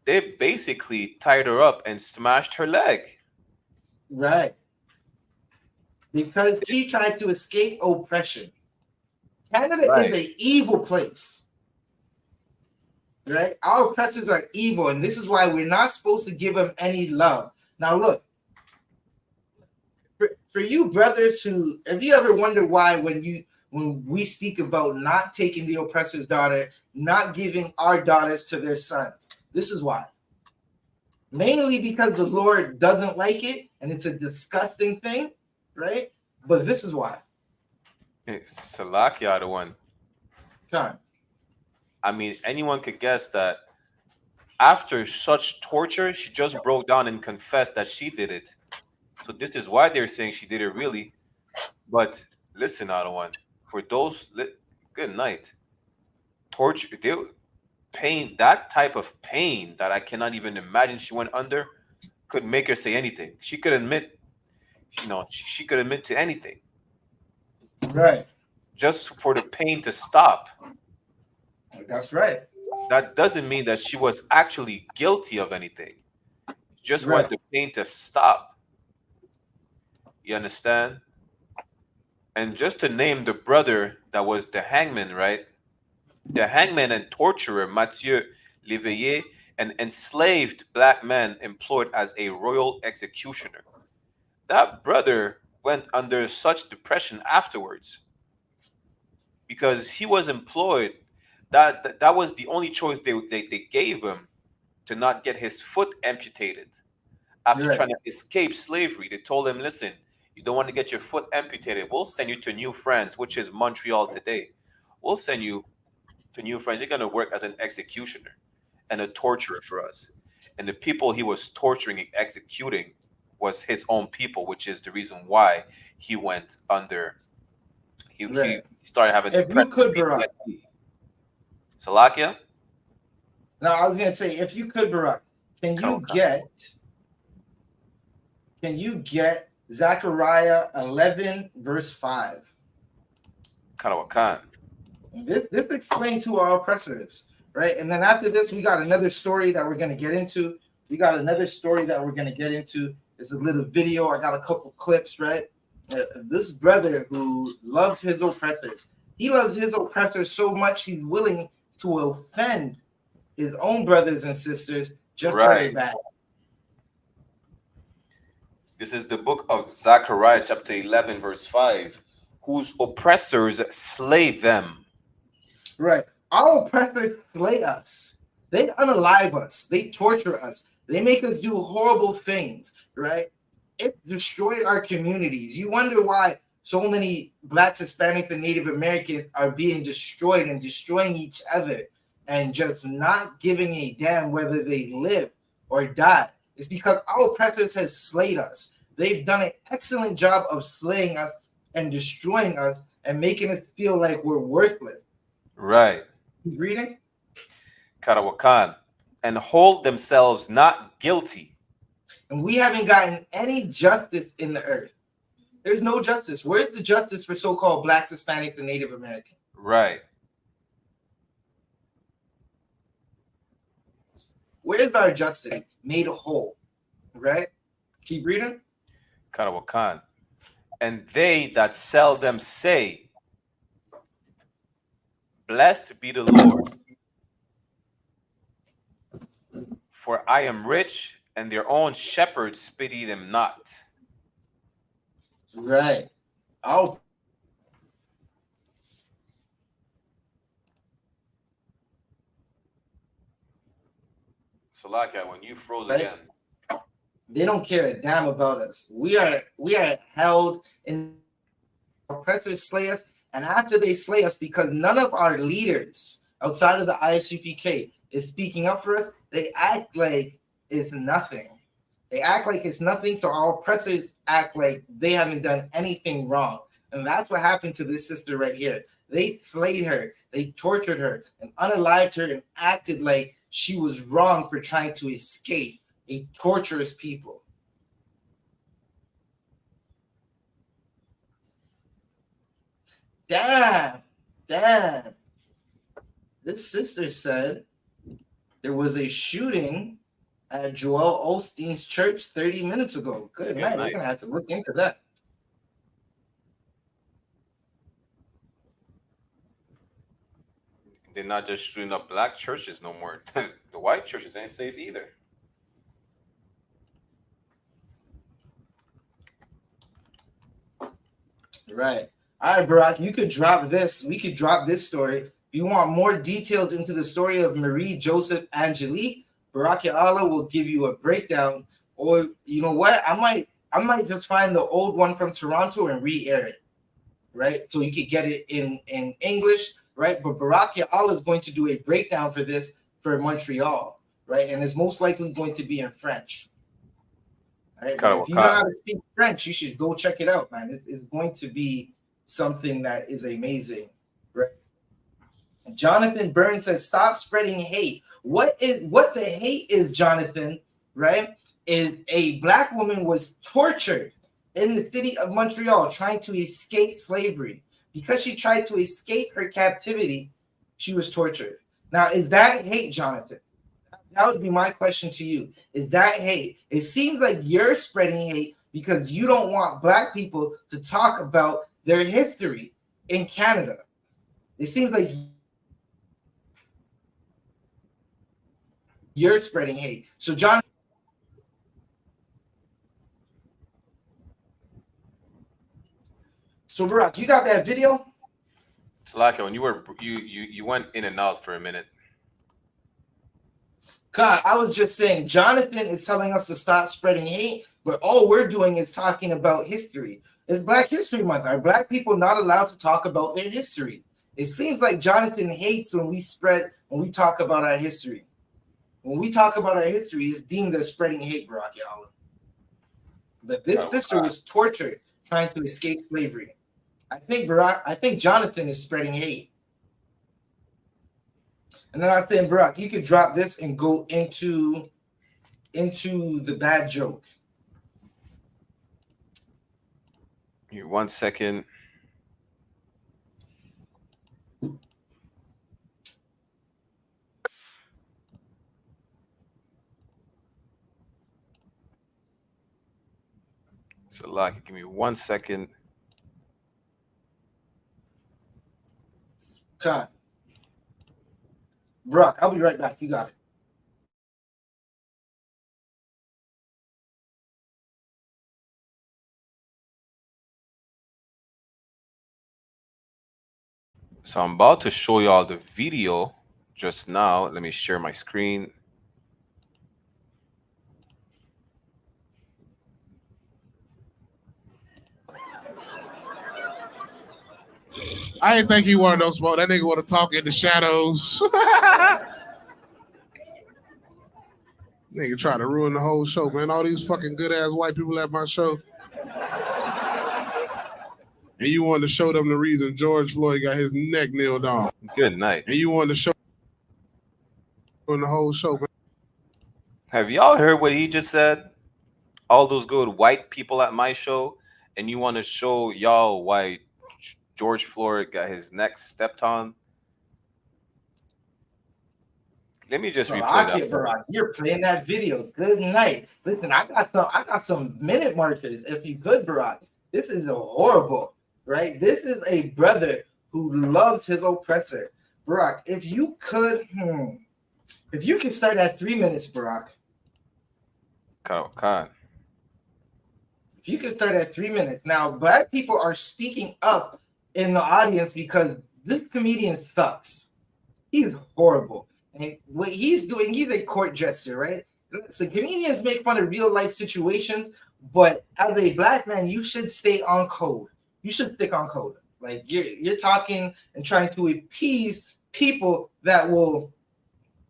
They basically tied her up and smashed her leg. Right. Because she tried to escape oppression. Canada is an evil place. Right? Our oppressors are evil, and this is why we're not supposed to give them any love. Now look, for you, brother, if you ever wonder why when we speak about not taking the oppressor's daughter, not giving our daughters to their sons, this is why. Mainly because the Lord doesn't like it, and it's a disgusting thing, right? But this is why. Salakia, the one. Come. I mean, anyone could guess that after such torture, she just broke down and confessed that she did it. So this is why they're saying she did it really. But listen, Adawan, for those, good night. Torture, pain, that type of pain that I cannot even imagine she went under could make her say anything. She could admit, she could admit to anything. Right. Just for the pain to stop. That's right. That doesn't mean that she was actually guilty of anything. She just want the pain to stop. You understand? And just to name the brother that was the hangman, right? The hangman and torturer, Mathieu Léveillé, an enslaved black man employed as a royal executioner. That brother went under such depression afterwards because he was employed. That was the only choice they gave him to not get his foot amputated after trying to escape slavery. They told him, listen, you don't want to get your foot amputated. We'll send you to New France, which is Montreal today. We'll send you to New France. You're going to work as an executioner and a torturer for us. And the people he was torturing and executing was his own people, which is the reason why he went under. He started having PTSD. Salakia? No, I was going to say, if you could, Barak, can you get Zechariah 11, verse 5? Karawakan. This explains who our oppressor is, right? And then after this, we got another story that we're going to get into. It's a little video. I got a couple clips, right? This brother who loves his oppressors. He loves his oppressors so much he's willing to offend his own brothers and sisters just for that. This is the book of Zechariah, chapter 11, verse 5. Whose oppressors slay them. Right. Our oppressors slay us. They unalive us. They torture us. They make us do horrible things, right? it destroyed our communities. You wonder why so many Blacks, Hispanics, and Native Americans are being destroyed and destroying each other and just not giving a damn whether they live or die. It's because our oppressors has slayed us. They've done an excellent job of slaying us and destroying us and making us feel like we're worthless. Right. Keep reading. Karawakan. And hold themselves not guilty. And we haven't gotten any justice in the earth. There's no justice. Where's the justice for so-called Blacks, Hispanics, and Native Americans? Right. Where's our justice made whole? Right? Keep reading. Karawakan. And they that sell them say, blessed be the Lord, for I am rich, and their own shepherds pity them not. Right. Oh. Salakia, when you froze Right. again. They don't care a damn about us. We are held in oppressors slay us, and after they slay us, because none of our leaders outside of the I.S.U.P.K is speaking up for us, they act like it's nothing. They act like it's nothing, so our oppressors act like they haven't done anything wrong. And that's what happened to this sister right here. They slayed her, they tortured her, and unalived her, and acted like she was wrong for trying to escape a torturous people. Damn. This sister said there was a shooting at Joel Osteen's church 30 minutes ago. Good night. We're gonna have to look into that. They're not just shooting up black churches no more. The white churches ain't safe either. Right. All right, Barack, you could drop this. We could drop this story. If you want more details into the story of Marie Joseph Angelique, Barack Allah will give you a breakdown. Or you know what? I might just find the old one from Toronto and re-air it. Right? So you could get it in English, right? But Barack Allah is going to do a breakdown for this for Montreal, right? And it's most likely going to be in French. Right? If you know how to speak French, you should go check it out, man. It's going to be something that is amazing, right? Jonathan Burns says, "Stop spreading hate." What the hate is, Jonathan? Right? Is a black woman was tortured in the city of Montreal trying to escape slavery. Because she tried to escape her captivity, she was tortured. Now, is that hate, Jonathan? That would be my question to you. Is that hate? It seems like you're spreading hate because you don't want black people to talk about their history in Canada. It seems like you're spreading hate. So, John. So, Barack, you got that video? Talaka, when you went in and out for a minute. God, I was just saying, Jonathan is telling us to stop spreading hate, but all we're doing is talking about history. It's Black History Month. Are black people not allowed to talk about their history? It seems like Jonathan hates when we talk about our history. When we talk about our history, it's deemed as spreading hate, Barack Allah. But this sister was tortured trying to escape slavery. I think Jonathan is spreading hate. And then I said, Barack, you could drop this and go into the bad joke. Here, 1 second. So, like, give me 1 second. Okay. Barack, I'll be right back. You got it. So I'm about to show y'all the video just now. Let me share my screen. I didn't think he wanted no smoke. That nigga want to talk in the shadows. Nigga try to ruin the whole show, man. All these fucking good ass white people at my show. And you wanted to show them the reason George Floyd got his neck nailed on. Good night. And you wanted to show them the whole show, man. Have y'all heard what he just said? All those good white people at my show, and you want to show y'all why George Floyd got his neck stepped on? Let me just replay that. Barack, you're playing that video. Good night. Listen, I got some minute markers. If you could, Barack, this is a horrible, right? This is a brother who loves his oppressor. Barack, if you could start at 3 minutes, Barack. God. If you could start at 3 minutes. Now, black people are speaking up in the audience because this comedian sucks. He's horrible. And what he's doing, he's a court jester, right? So comedians make fun of real life situations, but as a black man, you should stay on code. You should stick on code. Like you're talking and trying to appease people that will.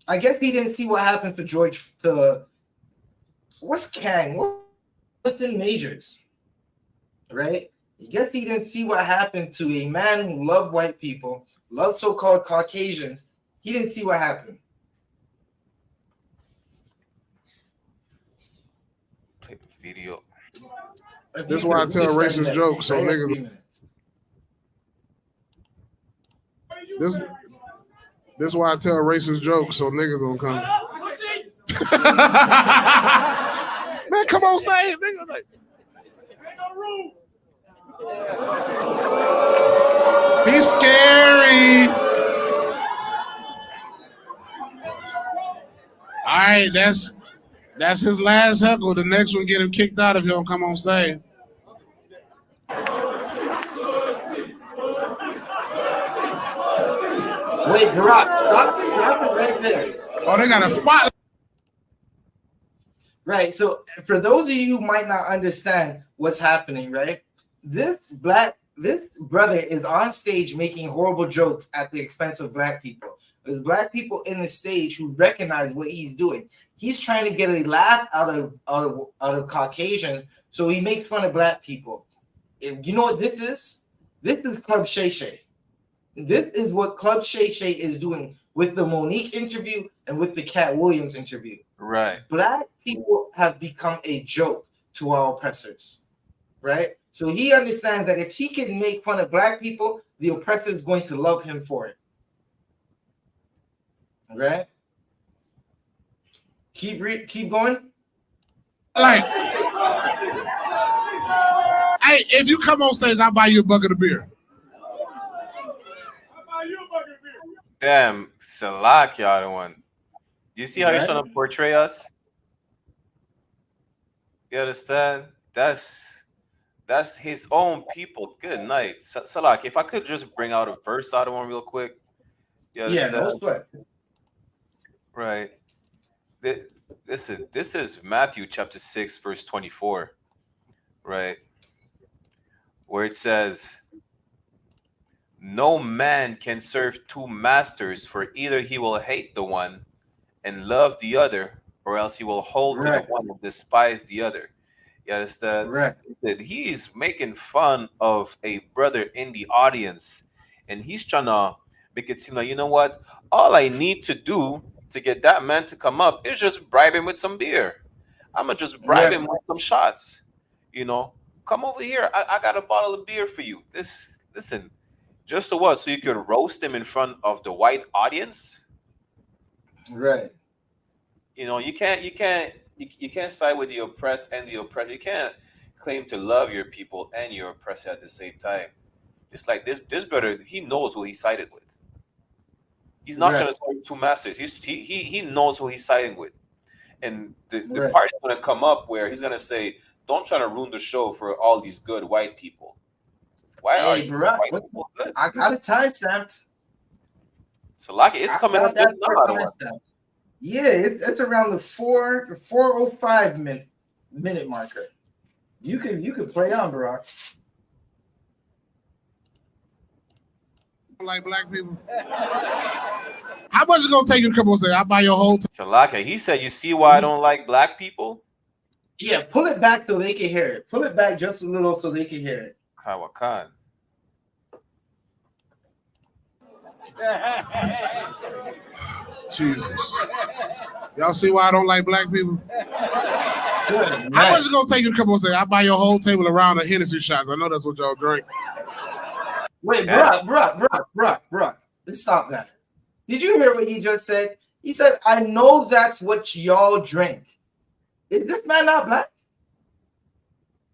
I guess he didn't see what happened to what's Kang? Within Majors, right? I guess he didn't see what happened to a man who loved white people, loved so-called Caucasians. He didn't see what happened. Play the video. This is why I tell racist jokes, so niggas. This is why I tell racist jokes, so niggas don't come. Man, come on stage, nigga. Like, ain't no room. He's scary. All right, that's his last heckle. The next one get him kicked out if he don't come on stage. Wait, Barack, stop it right there. Oh, they got a spot. Right. So for those of you who might not understand what's happening, right? This brother is on stage making horrible jokes at the expense of black people. There's black people in the stage who recognize what he's doing. He's trying to get a laugh out of Caucasian, so he makes fun of black people. You know what this is? This is Club Shay Shay. This is what Club Shay Shay is doing with the Monique interview and with the Cat Williams interview. Right. Black people have become a joke to our oppressors, right? So he understands that if he can make fun of black people, the oppressor is going to love him for it. Right? Keep going. Like, hey, if you come on stage, I'll buy you a bucket of beer. Damn, Salakia, the one. You see how he's trying to portray us? You understand? That's his own people. Good night. Salak, if I could just bring out a verse out of one real quick. Yeah, no sweat. Right. Listen, this is Matthew chapter 6, verse 24. Right. Where it says, no man can serve two masters, for either he will hate the one and love the other, or else he will hold to the one and despise the other. You understand? Right. He's making fun of a brother in the audience, and he's trying to make it seem like, you know what? All I need to do to get that man to come up is just bribe him with some beer. I'm going to just bribe him with some shots. You know, come over here. I got a bottle of beer for you. Listen, just so what? So you could roast him in front of the white audience? Right. You know, you can't side with the oppressed and the oppressor. You can't claim to love your people and your oppressor at the same time. It's like this brother, he knows who he sided with. He's not trying to side with two masters. He knows who he's siding with. And the part is going to come up where he's going to say, don't try to ruin the show for all these good white people. Why are you white people good? I got it time stamped. So like it's coming up just now. Yeah, it's around the 4:05 minute marker. You could play on, Barack. Like black people. How much is it gonna take you to come on and say, I'll buy your whole Salaka, he said, you see why I don't like black people? Yeah, pull it back so they can hear it. Pull it back just a little so they can hear it. Kawakan. Jesus. Y'all see why I don't like black people? Good How night. much is it gonna take you to come on and say, I'll buy your whole table around of Hennessy shots? I know that's what y'all drink. Wait, bruh. Let's stop that. Did you hear what he just said? He said, I know that's what y'all drink. Is this man not black?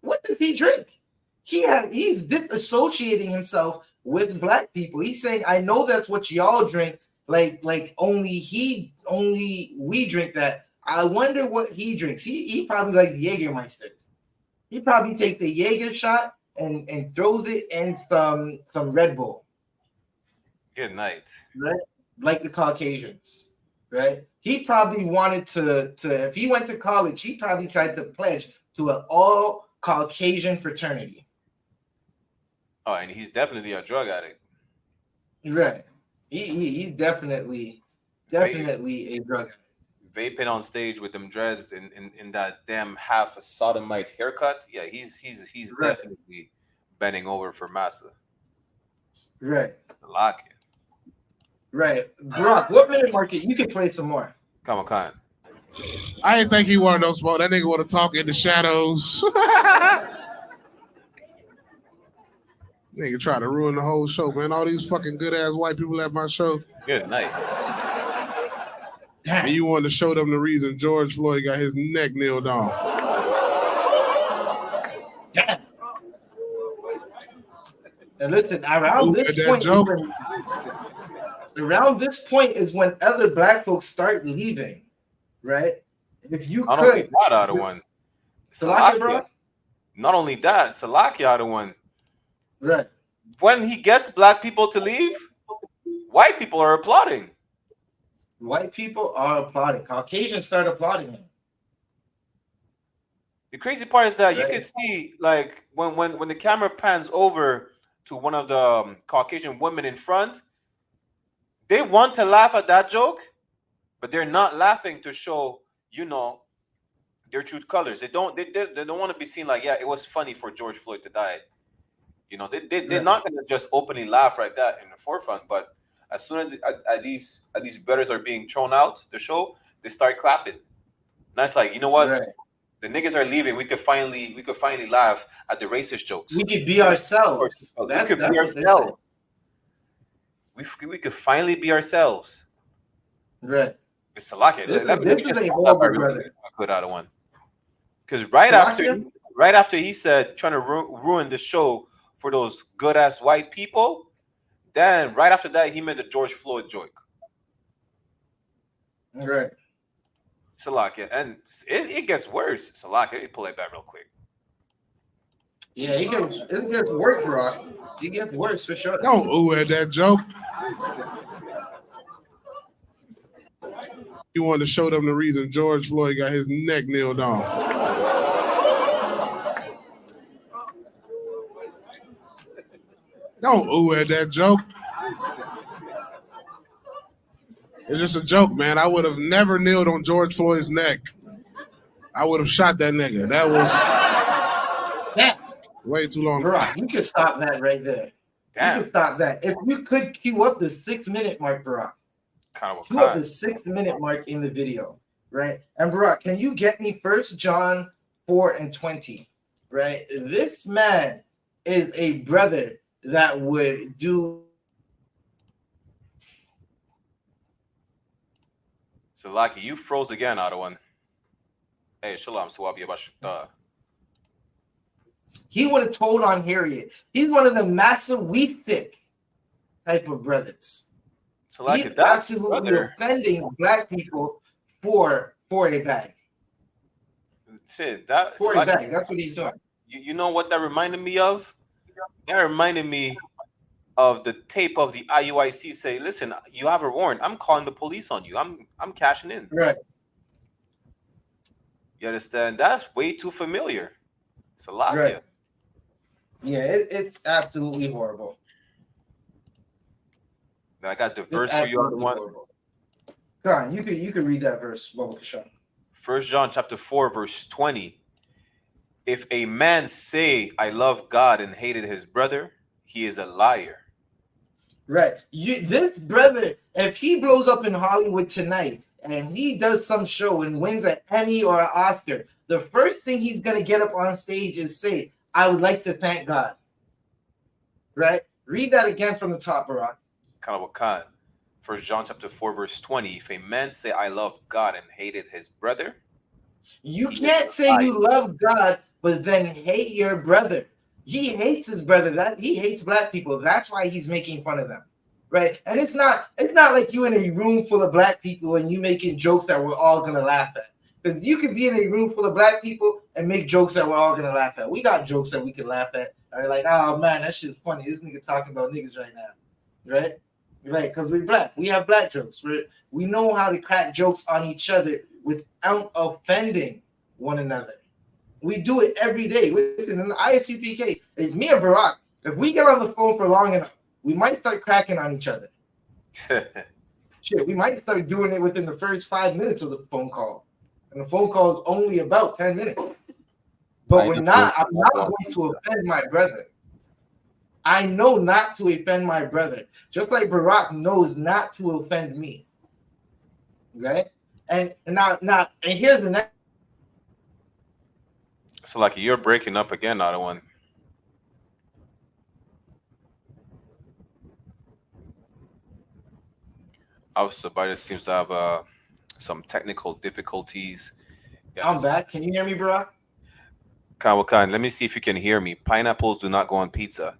What does he drink? He's disassociating himself with black people. He's saying, I know that's what y'all drink. Like only we drink that. I wonder what he drinks. He probably like Jägermeisters. He probably takes a Jaeger shot and throws it in some Red Bull. Good night. Right? Like the Caucasians, right? He probably wanted to if he went to college, he probably tried to pledge to an all Caucasian fraternity. Oh, and he's definitely a drug addict. Right. He's definitely a drug addict. Vaping on stage with them dreads in that damn half a sodomite haircut. Yeah, he's Right. definitely bending over for massa. Right. Lock it. Right. Brock, what minute market? You can play some more. Come on. I didn't think he wanted no smoke. That nigga want to talk in the shadows. Nigga try to ruin the whole show, man. All these fucking good ass white people at my show. Good night. And you wanted to show them the reason George Floyd got his neck nailed on. Damn. And listen, around this point is when other black folks start leaving, right? If you Not only that out of one. Salakia, bro? Not only that, Salakia out of one. Right. When he gets black people to leave, white people are applauding. White people are applauding. Caucasians start applauding him. The crazy part is that you can see, like, when the camera pans over to one of the Caucasian women in front, they want to laugh at that joke, but they're not laughing to show, their true colors. They don't want to be seen like, yeah, it was funny for George Floyd to die. They're not going to just openly laugh like that in the forefront, but as soon as these brothers are being thrown out the show, they start clapping. And that's like, you know what? Right. The niggas are leaving. We could finally laugh at the racist jokes. We could be ourselves. We could be ourselves. We could finally be ourselves. Right. It's Salaki. Let me just put out of one. Because right after he said trying to ruin the show for those good ass white people, then right after that he made the George Floyd joke. Right. Salakia, and it gets worse. Salakia, let me pull it back real quick. Yeah, it gets worse, bro. It gets worse for sure. Don't ooh at that joke. You wanted to show them the reason George Floyd got his neck nailed on. Don't ooh at that joke. It's just a joke, man. I would have never kneeled on George Floyd's neck. I would have shot that nigga. That was way too long. Bro, you can stop that right there. Damn. You can stop that. If you could cue up the 6-minute mark, Barack. Cue up the 6-minute mark in the video, right? And Barack, can you get me 1 John 4:20, right? This man is a brother that would do. So, Lucky, you froze again, out of one. Hey, Shalom, Sawabi Abashukta. He would have told on Harriet. He's one of the massive stick type of brothers. So, like, he's absolutely offending black people for a bag. Shit, that's for a bag. That's what he's doing. You know what that reminded me of? That reminded me of the tape of the IUIC say, listen, you have a warrant. I'm calling the police on you. I'm cashing in. Right. You understand? That's way too familiar. It's a lot. Right. Yeah, it's absolutely horrible. I got the verse for you on the one. Go on, you could read that verse, Baba Kashan. 1 John chapter 4, verse 20. If a man say, I love God and hated his brother, he is a liar. Right. This brother, if he blows up in Hollywood tonight and he does some show and wins an Emmy or an Oscar, the first thing he's going to get up on stage is say, I would like to thank God. Right? Read that again from the top, Barack. Khan. 1 John chapter 4, verse 20. If a man say, I love God and hated his brother. You can't say you love God, but then hate your brother. He hates his brother. He hates black people. That's why he's making fun of them. Right? And it's not like you in a room full of black people and you making jokes that we're all gonna laugh at. Because you could be in a room full of black people and make jokes that we're all gonna laugh at. We got jokes that we can laugh at. Are like, oh man, that shit's funny. This nigga talking about niggas right now. Right? Right, because we're black. We have black jokes. We know how to crack jokes on each other without offending one another. We do it every day. Listen, in the I.S.U.P.K, if me and Barack, if we get on the phone for long enough, we might start cracking on each other. Shit, we might start doing it within the first 5 minutes of the phone call. And the phone call is only about 10 minutes. But I'm not going to offend my brother. I know not to offend my brother, just like Barack knows not to offend me. Right? And now, and here's the next. So, like, you're breaking up again, not one. Also, Biden seems to have some technical difficulties. Yes. I'm back. Can you hear me, Barack? Khan, let me see if you can hear me. Pineapples do not go on pizza.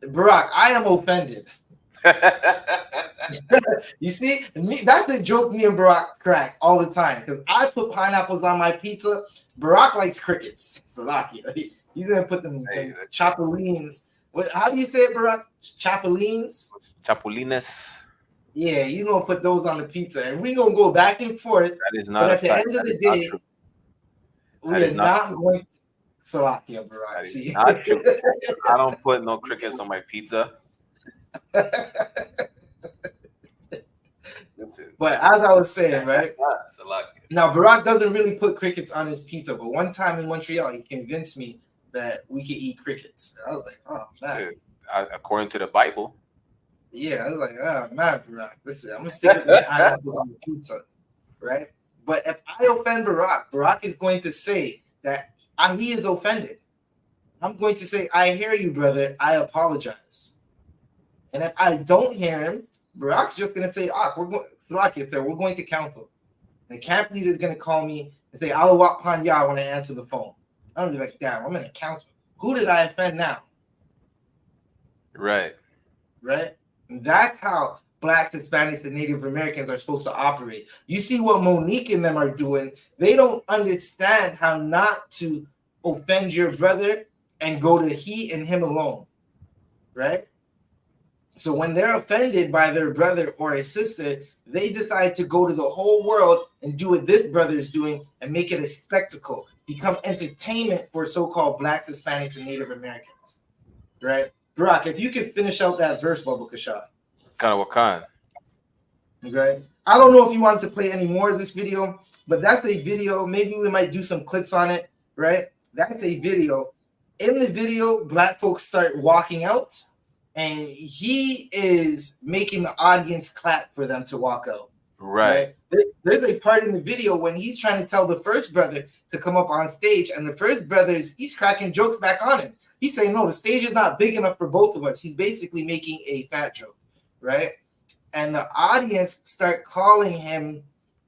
Barack, I am offended. You see, that's the joke me and Barack crack all the time. Because I put pineapples on my pizza. Barack likes crickets. Salakia. He's gonna put them chapulines. How do you say it, Barack? Chapulines? Chapulines. Yeah, he's gonna put those on the pizza, and we're gonna go back and forth. That is not. But at the end of the day, we are not going to. Salakia, Barack. See, not true. I don't put no crickets on my pizza. But as I was saying, right? Now, Barack doesn't really put crickets on his pizza, but one time in Montreal, he convinced me that we could eat crickets. I was like, oh, man. According to the Bible. Yeah, I was like, oh, man, Barack. Listen, I'm going to stick with the pineapples on the pizza, right? But if I offend Barack, Barack is going to say that he is offended. I'm going to say, I hear you, brother. I apologize. And if I don't hear him, Barack's just going to say, we're going to counsel. And the camp leader is going to call me and say, I'll walk upon y'all when I answer the phone. I'm going to be like, damn, I'm in a council. Who did I offend now? Right. Right? And that's how Blacks, Hispanics, and Native Americans are supposed to operate. You see what Monique and them are doing. They don't understand how not to offend your brother and go to he and him alone. Right? So when they're offended by their brother or a sister, they decide to go to the whole world and do what this brother is doing and make it a spectacle, become entertainment for so-called Blacks, Hispanics, and Native Americans. Right? Barack, if you could finish out that verse, Baba Kashan. Kind. Okay. I don't know if you wanted to play any more of this video, but that's a video. Maybe we might do some clips on it, right? That's a video. In the video, Black folks start walking out, and he is making the audience clap for them to walk out. Right. There's a part in the video when he's trying to tell the first brother to come up on stage, and the first brother he's cracking jokes back on him. He's saying, no, the stage is not big enough for both of us. He's basically making a fat joke, right? And the audience start calling him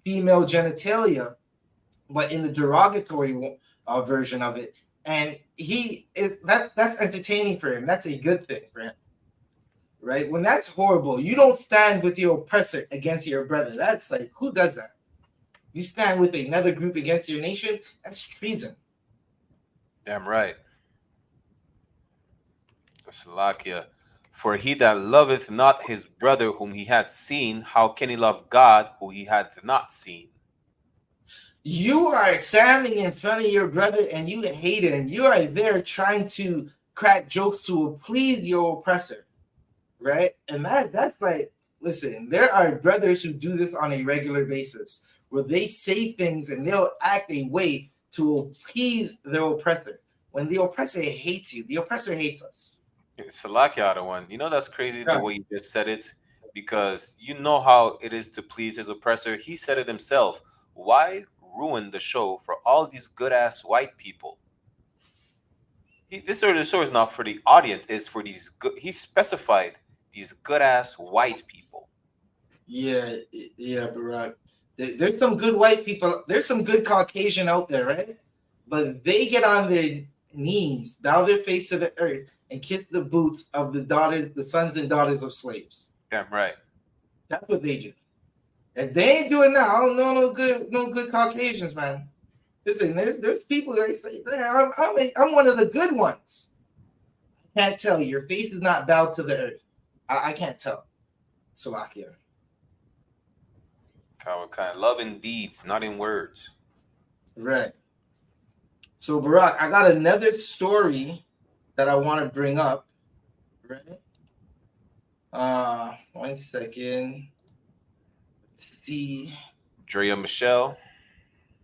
female genitalia, but in the derogatory version of it. And that's entertaining for him. That's a good thing for him, right? When that's horrible, you don't stand with your oppressor against your brother. That's like, who does that? You stand with another group against your nation. That's treason. Damn right. Salakia. For he that loveth not his brother whom he hath seen, how can he love God who he hath not seen? You are standing in front of your brother and you hate him. You are there trying to crack jokes to please your oppressor, right? And that's like, listen, there are brothers who do this on a regular basis, where they say things and they'll act a way to appease their oppressor. When the oppressor hates you, the oppressor hates us. Salakia the one. You know that's crazy the Yeah. way you just said it, because you know how it is to please his oppressor. He said it himself. Why ruin the show for all these good ass white people? This sort of show is not for the audience. It's for these good. He specified these good ass white people. Yeah, Barack. There's some good white people. There's some good Caucasian out there, right? But they get on their knees, bow their face to the earth, and kiss the boots of the sons and daughters of slaves. Damn right. That's what they do. If they ain't doing that, I don't know no good Caucasians, man. Listen, there's people that say, I'm one of the good ones. I can't tell. Your face is not bowed to the earth. I can't tell. Salakia. Kind of love in deeds, not in words. Right. So Barack, I got another story that I want to bring up. Right. 1 second. Let's see. Drea Michelle.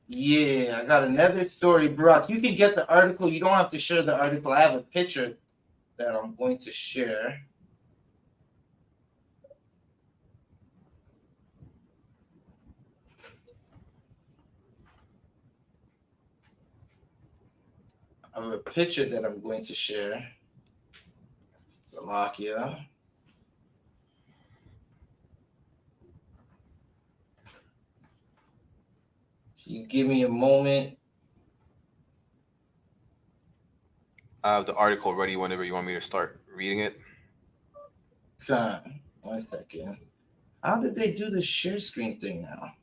Yeah, I got another story, Barack. You can get the article. You don't have to share the article. I have a picture that I'm going to share. I have a picture that I'm going to share. Slovakia. Can you give me a moment? I have the article ready whenever you want me to start reading it. Okay, 1 second. How did they do the share screen thing now?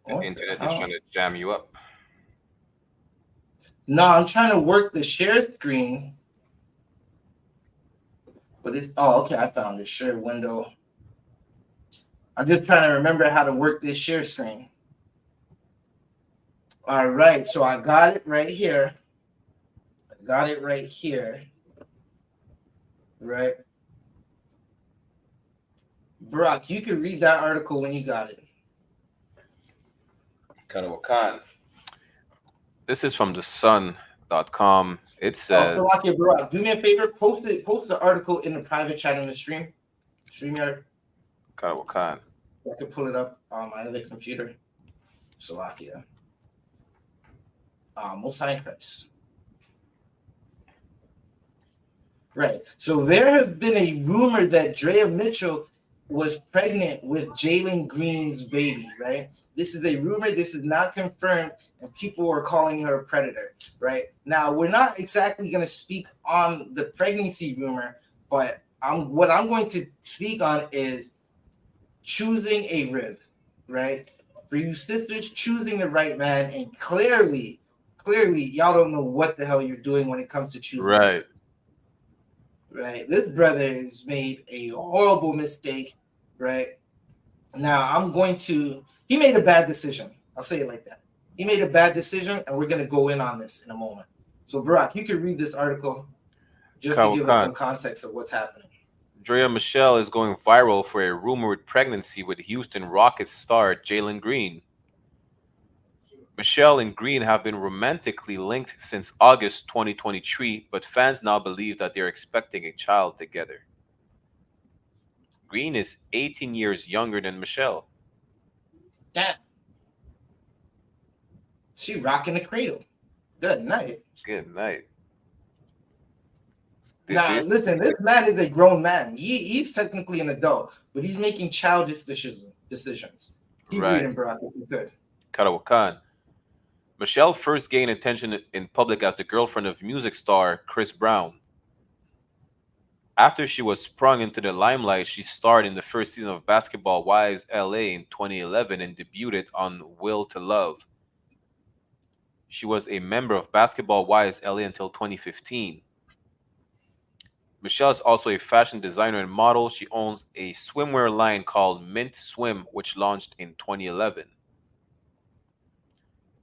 The internet is trying to jam you up. No, I'm trying to work the share screen. But it's okay. I found the share window. I'm just trying to remember how to work this share screen. All right, so I got it right here. Right. Brock, you can read that article when you got it. Khan. This is from the sun.com. It says, Brock, do me a favor, post the article in the private chat on the StreamYard. Khan. I can pull it up on my other computer. Slovakia. Most High in Christ. Right. So there have been a rumor that Drea Mitchell was pregnant with Jalen Green's baby, right? This is a rumor. This is not confirmed, and people are calling her a predator, right? Now, we're not exactly going to speak on the pregnancy rumor, but what I'm going to speak on is choosing a rib, right? For you sisters, choosing the right man, and clearly, y'all don't know what the hell you're doing when it comes to choosing. Right. Right. This brother has made a horrible mistake, right? Now he made a bad decision. I'll say it like that. He made a bad decision, and we're going to go in on this in a moment. So, Barack, you can read this article just to give us some context of what's happening. Drea Michelle is going viral for a rumored pregnancy with Houston Rockets star Jalen Green. Michelle and Green have been romantically linked since August 2023, but fans now believe that they're expecting a child together. Green is 18 years younger than Michelle. Damn. She rocking the cradle. Good night. Good night. Now, listen, this man is a grown man. He's technically an adult, but he's making childish decisions. Keep reading, Barack, if you could. Khan. Michelle first gained attention in public as the girlfriend of music star Chris Brown. After she was sprung into the limelight, she starred in the first season of Basketball Wives LA in 2011 and debuted on Will to Love. She was a member of Basketball Wives LA until 2015. Michelle is also a fashion designer and model. She owns a swimwear line called Mint Swim, which launched in 2011.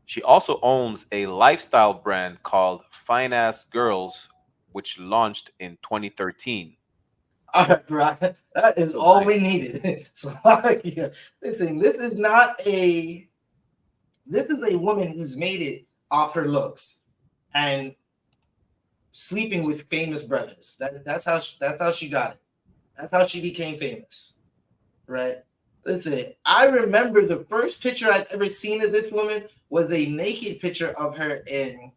She also owns a lifestyle brand called Fine Ass Girls, which launched in 2013. All right, bro. That is all we needed. So, yeah, listen, this is a woman who's made it off her looks and sleeping with famous brothers. That's how she got it. That's how she became famous, right? Listen, I remember the first picture I've ever seen of this woman was a naked picture of her in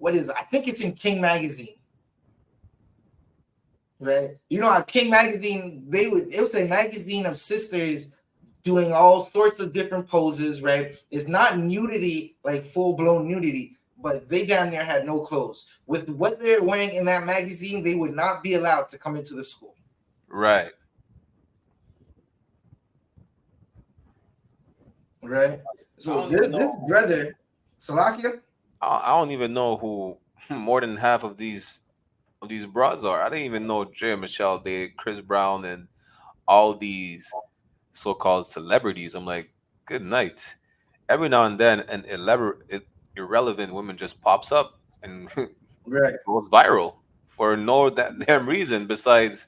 I think it's in King magazine. Right? You know how King magazine, it was a magazine of sisters doing all sorts of different poses, right? It's not nudity, like full-blown nudity, but they damn near had no clothes. With what they're wearing in that magazine, they would not be allowed to come into the school. Right. Right? So this brother, Salakia, I don't even know who more than half of these broads are. I didn't even know Jay Michelle dated Chris Brown and all these so-called celebrities. I'm like, good night. Every now and then, an irrelevant woman just pops up and right, goes viral for no damn reason besides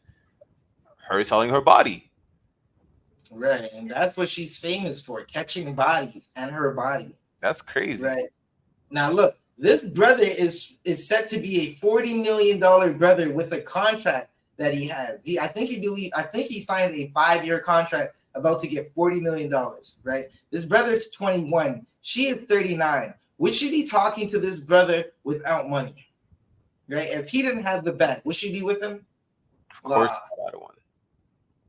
her selling her body. right, and that's what she's famous for, catching bodies and her body. That's crazy. Right. Now look, this brother is set to be a $40 million brother with a contract that he has. I think he signed a 5-year contract about to get $40 million, right? This brother's 21. She is 39. Would she be talking to this brother without money? Right? If he didn't have the bag, would she be with him? Of course, I don't want.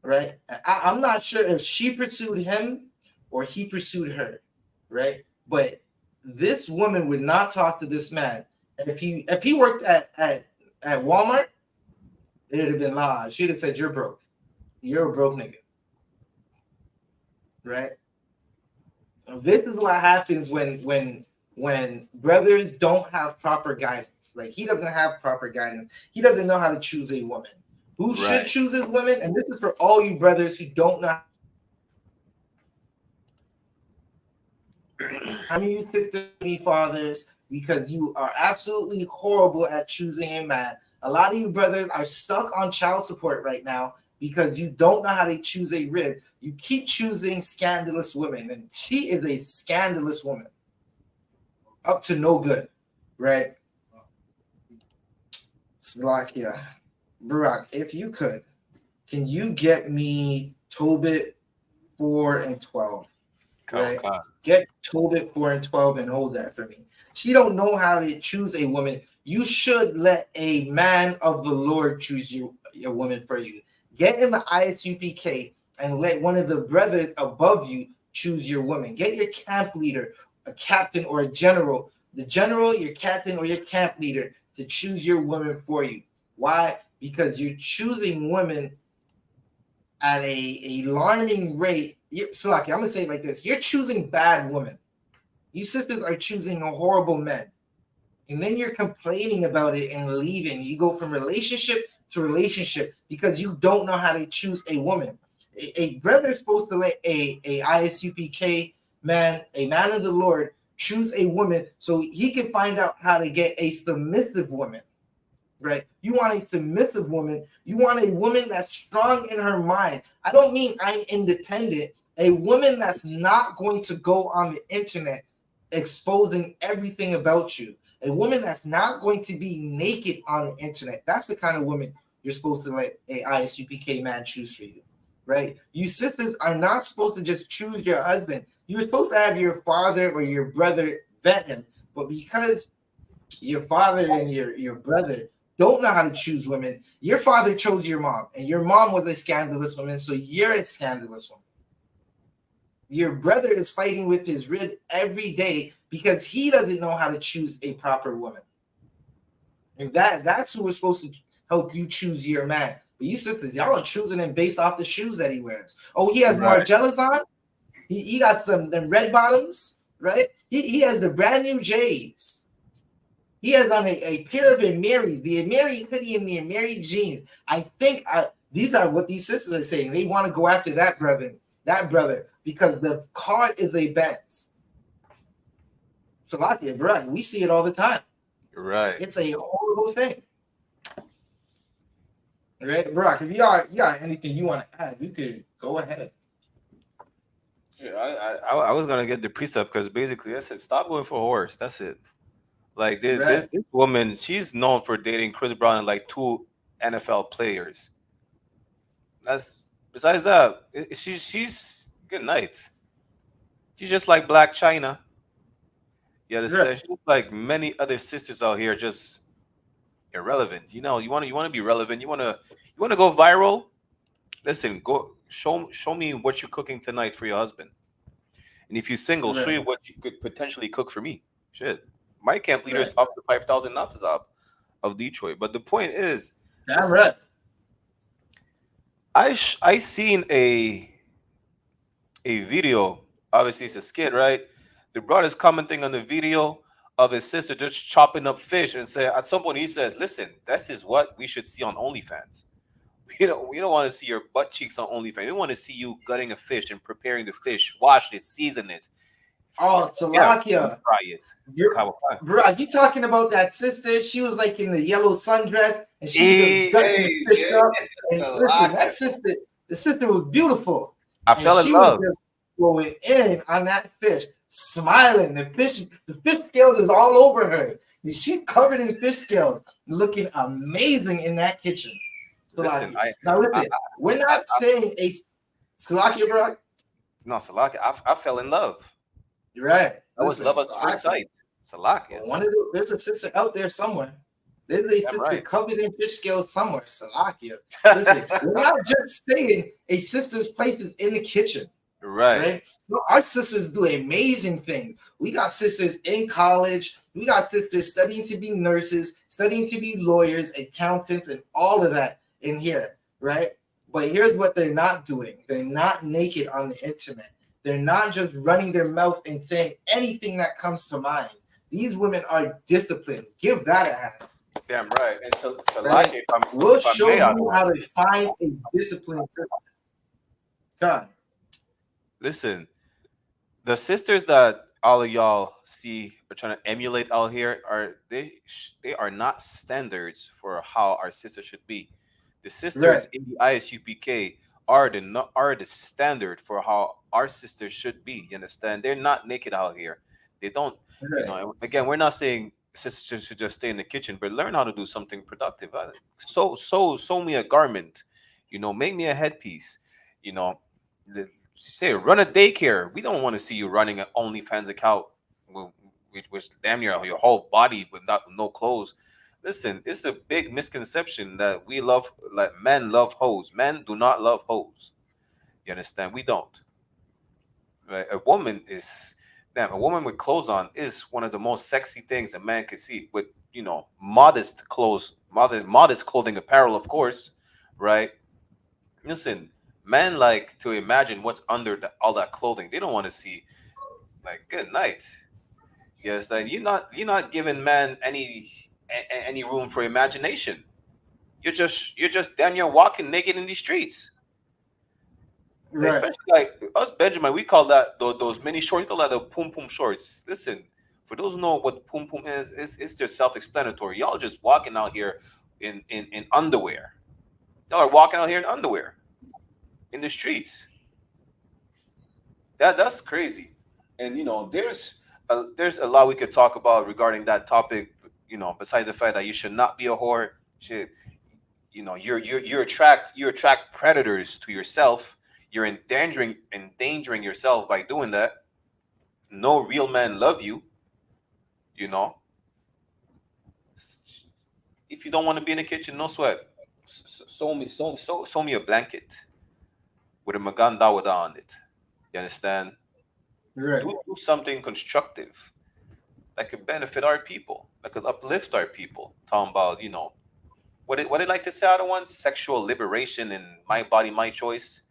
Right? I'm not sure if she pursued him or he pursued her, right? But this woman would not talk to this man. And if he worked at Walmart, it would have been live. She'd have said, "You're broke. You're a broke nigga." Right? And this is what happens when brothers don't have proper guidance. Like, he doesn't have proper guidance. He doesn't know how to choose a woman. Who should choose his women? And this is for all you brothers who don't know how many sisters be fathers, because you are absolutely horrible at choosing a man. A lot of you brothers are stuck on child support right now because you don't know how to choose a rib. You keep choosing scandalous women, and she is a scandalous woman. Up to no good, right? Slovakia. Barak, if you could, can you get me Tobit 4 and 12? Right? Get Tobit 4 and 12 and hold that for me. She don't know how to choose a woman. You should let a man of the Lord choose your woman for you. Get in the I.S.U.P.K and let one of the brothers above you choose your woman. Get your camp leader, a captain or a general, the general, your captain or your camp leader to choose your woman for you. Why? Because you're choosing women at a alarming rate. Salaki, I'm gonna say it like this: you're choosing bad women. You sisters are choosing a horrible men, and then you're complaining about it and leaving. You go from relationship to relationship because you don't know how to choose a woman. A brother is supposed to let a I.S.U.P.K man, a man of the Lord, choose a woman so he can find out how to get a submissive woman. Right? You want a submissive woman. You want a woman that's strong in her mind. I don't mean I'm independent. A woman that's not going to go on the internet exposing everything about you. A woman that's not going to be naked on the internet. That's the kind of woman you're supposed to let a I.S.U.P.K man choose for you. Right? You sisters are not supposed to just choose your husband. You're supposed to have your father or your brother vet him. But because your father and your brother don't know how to choose women, your father chose your mom, and your mom was a scandalous woman, so you're a scandalous woman. Your brother is fighting with his rib every day because he doesn't know how to choose a proper woman. And that's who was supposed to help you choose your man. But you sisters, y'all are choosing him based off the shoes that he wears. Oh, he has Margellas on? He got them red bottoms, right? He has the brand new J's. He has on a pair of Marys, the Mary hoodie and the Mary jeans. I think these are what these sisters are saying. They want to go after that brother, because the car is a Benz. Salakia, bro, we see it all the time. Right. It's a horrible thing. Right, Brock, if you got anything you want to add, you could go ahead. Yeah, I was gonna get the precept because basically I said stop going for a horse. That's it. Like this woman, she's known for dating Chris Brown and like 2 NFL players. That's besides that, she's good night. She's just like Black China. You understand? She's like many other sisters out here, just irrelevant. You know, you want to be relevant. You want to go viral. Listen, go show me what you're cooking tonight for your husband. And if you're single, show you what you could potentially cook for me. Shit, my camp leaders off the 5,000 knots of Detroit. But the point is, that's right. I seen a video. Obviously, it's a skit, right? The brother's commenting on the video of his sister just chopping up fish, and say at some point he says, "Listen, this is what we should see on OnlyFans. We don't want to see your butt cheeks on OnlyFans. We want to see you gutting a fish and preparing the fish, wash it, season it." Oh, Salakia. Fry it. Bro, you talking about that sister? She was like in the yellow sundress, and she just gutting the fish up. And listen, that sister, the sister was beautiful. I fell in love. Was just going in on that fish, smiling. The fish scales is all over her. She's covered in fish scales, looking amazing in that kitchen. Listen, we're not saying a Salakia, bro. No, Salakia. I fell in love. You're right. I was love at first sight. Salakia. There's a sister out there somewhere. There's a sister covered in fish scales somewhere. Salakia. Listen, we're not just saying a sister's place is in the kitchen. Right. So our sisters do amazing things. We got sisters in college. We got sisters studying to be nurses, studying to be lawyers, accountants, and all of that in here, right? But here's what they're not doing. They're not naked on the internet. They're not just running their mouth and saying anything that comes to mind. These women are disciplined. Give that a hand. Damn right. And so right? Like we'll show you how to find a disciplined sister. God. Listen, the sisters that all of y'all see are trying to emulate out here they are not standards for how our sisters should be. The sisters in the ISUPK are the standard for how our sisters should be. You understand? They're not naked out here. They don't. You know. Again, we're not saying sisters should just stay in the kitchen, but learn how to do something productive. Sew me a garment. You know, make me a headpiece. You know, say run a daycare. We don't want to see you running an OnlyFans account with damn near your whole body with no clothes. Listen, it's a big misconception that we love, like men love hoes. Men do not love hoes. You understand? We don't. Right? A woman with clothes on is one of the most sexy things a man can see. With modest clothes, modest clothing, apparel, of course, right? Listen, men like to imagine what's under all that clothing. They don't want to see, like, good night. Yes, that you're not giving man any room for imagination. You're just damn near walking naked in these streets. Right. Especially like us Benjamin, we call that those mini shorts. We call that the pum pum shorts. Listen, for those who know what pum pum is, it's just self-explanatory. Y'all just walking out here in underwear. Y'all are walking out here in underwear in the streets. That's crazy. And there's a lot we could talk about regarding that topic. Besides the fact that you should not be a whore, shit, you attract predators to yourself. You're endangering yourself by doing that. No real man love you. If you don't want to be in the kitchen, no sweat. Sew me a blanket with a Magan Dawada on it. You understand? Right. Do something constructive that could benefit our people, that could uplift our people. Talking about, what they like to say out of one, sexual liberation and my body, my choice.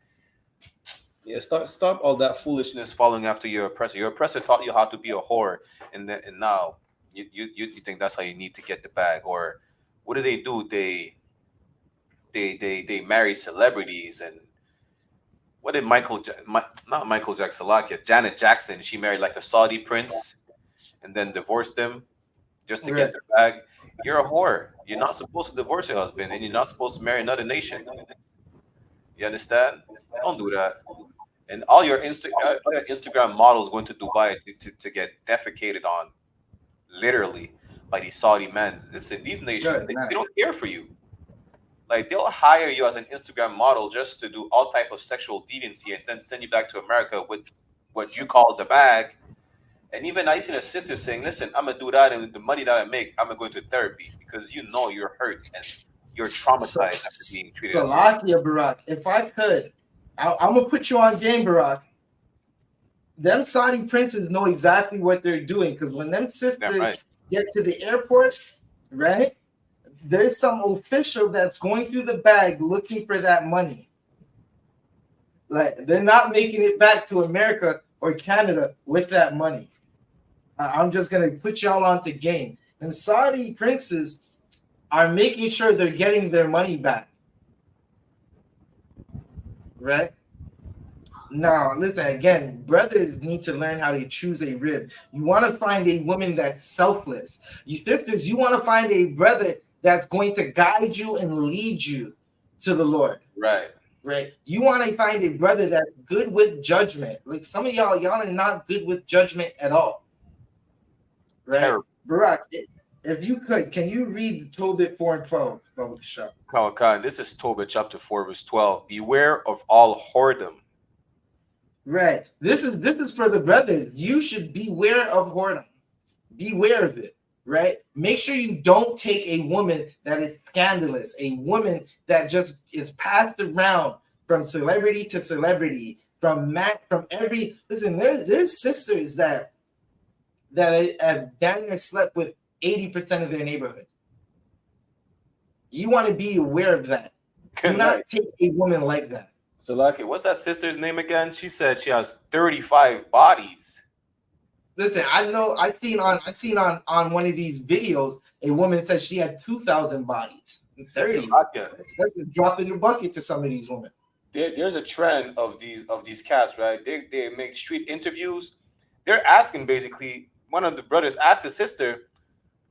Yeah, stop all that foolishness following after your oppressor. Your oppressor taught you how to be a whore, and now you think that's how you need to get the bag. Or what do? They marry celebrities. And what did not Michael Jackson, Janet Jackson, she married like a Saudi prince and then divorced him just to get their bag. you're a whore. You're not supposed to divorce your husband, and you're not supposed to marry another nation. You understand? Don't do that. And all your Instagram models going to Dubai to get defecated on, literally, by these Saudi men. Listen, these nations, Good, they nice. don't care for you. Like, they'll hire you as an Instagram model just to do all type of sexual deviancy and then send you back to America with what you call the bag. And even I seen a sister saying, "Listen, I'm gonna do that, and the money that I make, I'm gonna go into therapy because you know you're hurt and you're traumatized after being treated as." Salakia, Barak, if I could, I'm gonna put you on game, Barak. Them Saudi princes know exactly what they're doing because when them sisters right. get to the airport, right? There's some official that's going through the bag looking for that money. Like they're not making it back to America or Canada with that money. I'm just gonna put y'all onto game. And Saudi princes are making sure they're getting their money back. Right? Now, listen again, brothers need to learn how to choose a rib. You want to find a woman that's selfless. You sisters, you want to find a brother that's going to guide you and lead you to the Lord. Right. Right. You want to find a brother that's good with judgment. Like some of y'all are not good with judgment at all. Right? Terrible. Barak, if you could, can you read Tobit 4 and 12? Khan, this is Tobit chapter 4, verse 12. Beware of all whoredom. Right. This is for the brothers. You should beware of whoredom. Beware of it. Right. Make sure you don't take a woman that is scandalous, a woman that just is passed around from celebrity to celebrity, from every. Listen, there's sisters that have down there slept with 80% of their neighborhood. You want to be aware of that. Do not take a woman like that. So, Lucky, what's that sister's name again? She said she has 35 bodies. Listen, I know. I seen on one of these videos, a woman said she had 2,000 bodies. 30. That's a drop in your bucket to some of these women. There's a trend of these cats, right? They make street interviews. They're asking basically. One of the brothers asked the sister,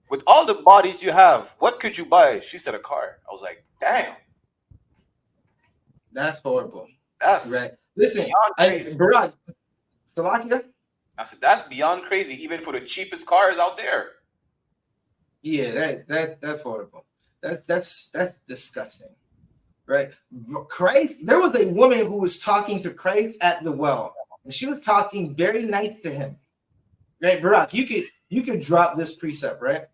"With all the bodies you have, what could you buy?" She said, "A car." I was like, "Damn, that's horrible." That's right. Listen, Barak, Salakia. I said that's beyond crazy, even for the cheapest cars out there. Yeah, that's horrible. That's disgusting, right? Christ. There was a woman who was talking to Christ at the well, and she was talking very nice to him. Right, Barak, you could drop this precept, right?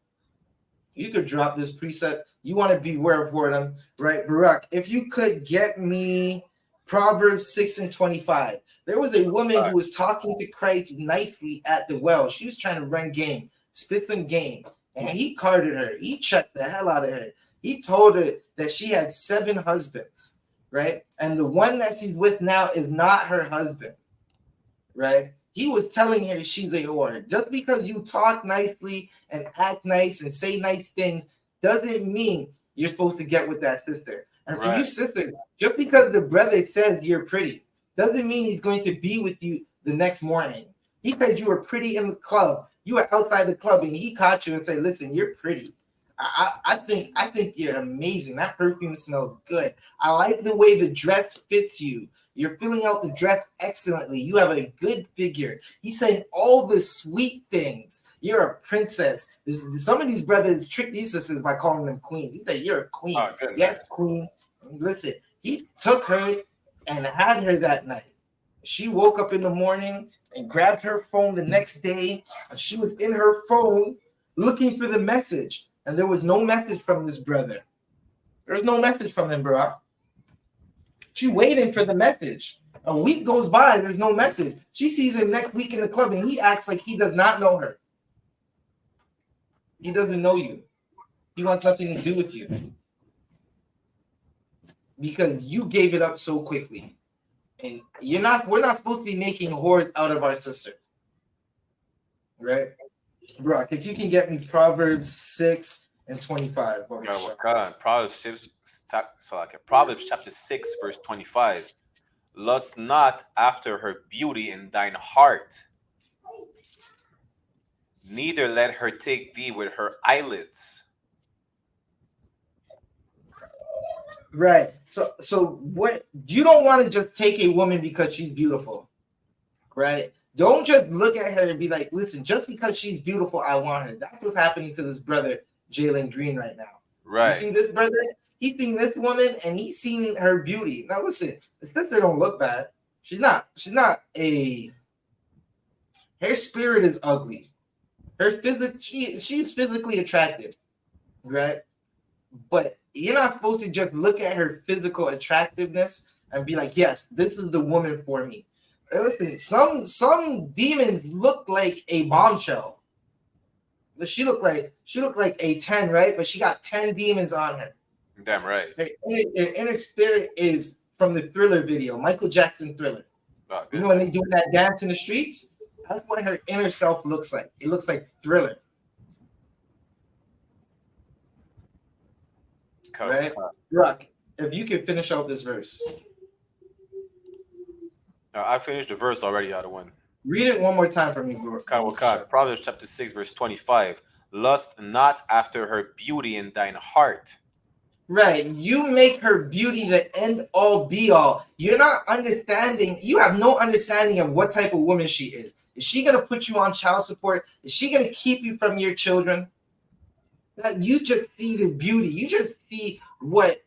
You could drop this precept. You want to beware of whoredom, right, Barak? If you could get me Proverbs 6 and 25. There was a woman who was talking to Christ nicely at the well. She was trying to run game, spit some game, and he carded her. He checked the hell out of her. He told her that she had 7 husbands, right? And the one that she's with now is not her husband, right? He was telling her she's a whore. Just because you talk nicely and act nice and say nice things doesn't mean you're supposed to get with that sister. And for you sisters, just because the brother says you're pretty doesn't mean he's going to be with you the next morning. He said you were pretty in the club. You were outside the club and he caught you and said, "Listen, you're pretty. I think you're amazing. That perfume smells good. I like the way the dress fits you. You're filling out the dress excellently. You have a good figure." He's saying all the sweet things. You're a princess. Some of these brothers trick these sisters by calling them queens. He said, "You're a queen." Yes, queen. Listen, he took her and had her that night. She woke up in the morning and grabbed her phone the next day, and she was in her phone looking for the message. And there was no message from this brother. There's no message from him, bro. She waiting for the message. A week goes by, there's no message. She sees him next week in the club, and he acts like he does not know her. He doesn't know you. He wants nothing to do with you. Because you gave it up so quickly. And we're not supposed to be making whores out of our sisters. Right? Brock, if you can get me Proverbs 6 and 25. Proverbs chapter 6, verse 25. Lust not after her beauty in thine heart, neither let her take thee with her eyelids. Right. So what you don't want to just take a woman because she's beautiful, right? Don't just look at her and be like, listen, just because she's beautiful, I want her. That's what's happening to this brother, Jalen Green, right now. Right. You see this brother? He's seen this woman and he's seen her beauty. Now listen, the sister don't look bad. She's not her spirit is ugly. She's physically attractive, right? But you're not supposed to just look at her physical attractiveness and be like, yes, this is the woman for me. Listen, some demons look like a bombshell. She looked like a 10, right? But she got 10 demons on her. Damn right. Her inner spirit is from the Thriller video, Michael Jackson Thriller. Oh, you know when they doing that dance in the streets? That's what her inner self looks like. It looks like Thriller. Right? Rock, if you can finish out this verse. I finished the verse already, out of one. Read it one more time for me, bro. Proverbs chapter 6, verse 25. Lust not after her beauty in thine heart. Right. You make her beauty the end all be all. You're not understanding. You have no understanding of what type of woman she is. Is she going to put you on child support? Is she going to keep you from your children? That you just see the beauty. You just see what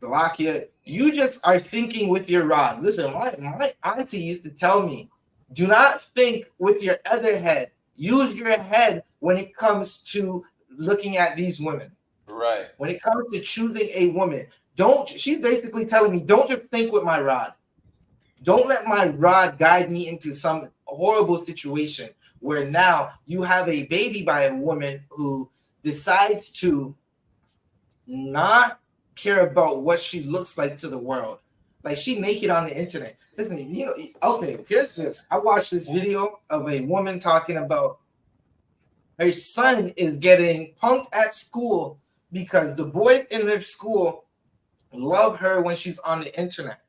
Salakia, you just are thinking with your rod. Listen, my auntie used to tell me, do not think with your other head. Use your head when it comes to looking at these women. Right. When it comes to choosing a woman, she's basically telling me, don't just think with my rod. Don't let my rod guide me into some horrible situation where now you have a baby by a woman who decides to not care about what she looks like to the world. Like, she naked on the internet. Listen, okay, here's this. I watched this video of a woman talking about her son is getting punked at school because the boys in their school love her when she's on the internet.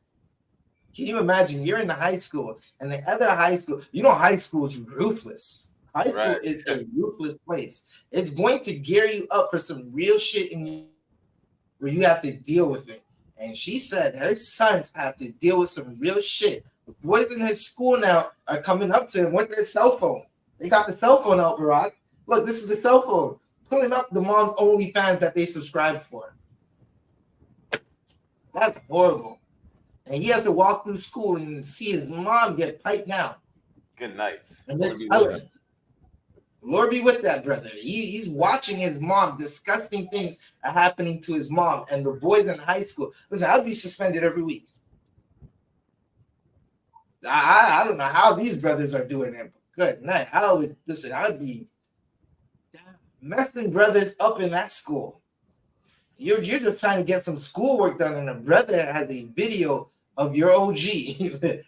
Can you imagine? You're in the high school and the other high school, high school is ruthless. High school is a ruthless place. It's going to gear you up for some real shit where you have to deal with it. And she said her sons have to deal with some real shit. The boys in his school now are coming up to him with their cell phone. They got the cell phone out, Barack. Look, this is the cell phone. Pulling up the mom's OnlyFans that they subscribe for. That's horrible. And he has to walk through school and see his mom get piped down. Good night. And then tell him, Lord be with that brother. He's watching his mom. Disgusting things are happening to his mom. And the boys in high school. Listen, I'd be suspended every week. I don't know how these brothers are doing it. Good night. I'd be messing brothers up in that school. You're just trying to get some schoolwork done, and a brother has a video of your OG,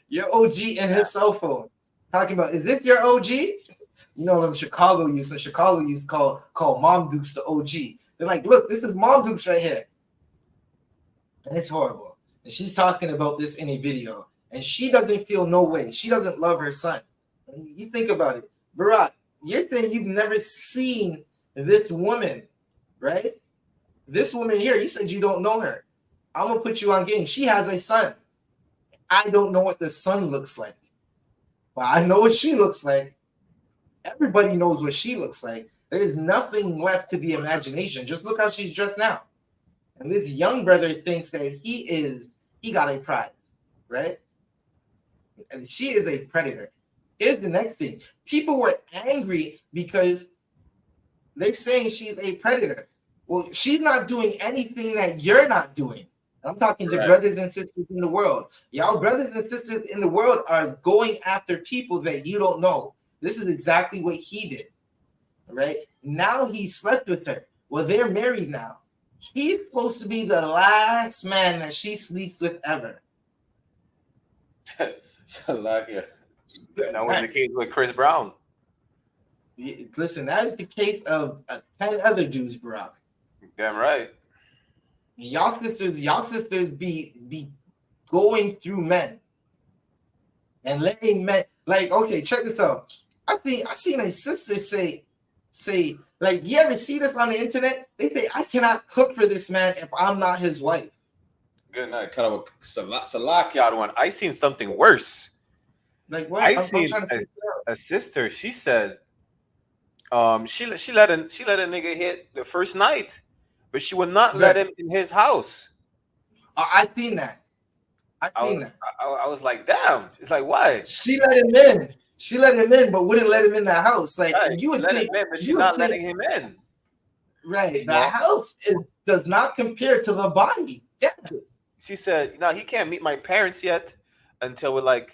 your OG in his cell phone, talking about, is this your OG? You know, in Chicago used to call Mom Dukes the OG. They're like, look, this is Mom Dukes right here. And it's horrible. And she's talking about this in a video. And she doesn't feel no way. She doesn't love her son. And you think about it. Barack, you're saying you've never seen this woman, right? This woman here, you said you don't know her. I'm going to put you on game. She has a son. I don't know what the son looks like. But I know what she looks like. Everybody knows what she looks like. There's nothing left to the imagination. Just look how she's dressed now. And this young brother thinks that he got a prize, right? And she is a predator. Here's the next thing. People were angry because they're saying she's a predator. Well, she's not doing anything that you're not doing. I'm talking to brothers and sisters in the world. Y'all brothers and sisters in the world are going after people that you don't know. This is exactly what he did, right? Now he slept with her. Well, they're married now. He's supposed to be the last man that she sleeps with ever. Shalakia. That was the case with Chris Brown. Listen, that is the case of 10 other Jews, Barack. Damn right. Y'all sisters be going through men and letting men, like, okay, check this out. I seen a sister say Like, you ever see this on the internet? They say, I cannot cook for this man if I'm not his wife. Good night. Kind of a Salakia one. I seen something worse. Like what? I I'm seen trying to figure it out. a sister. She said, she let a nigga hit the first night, but she would not let him in his house. I seen that. I was like, damn. It's like, why? She let him in. She let him in, but wouldn't let him in the house. Like, right. you would let think, him in, but she's not letting him in. Right. The house does not compare to the body. Yeah. She said, no, he can't meet my parents yet until we're like,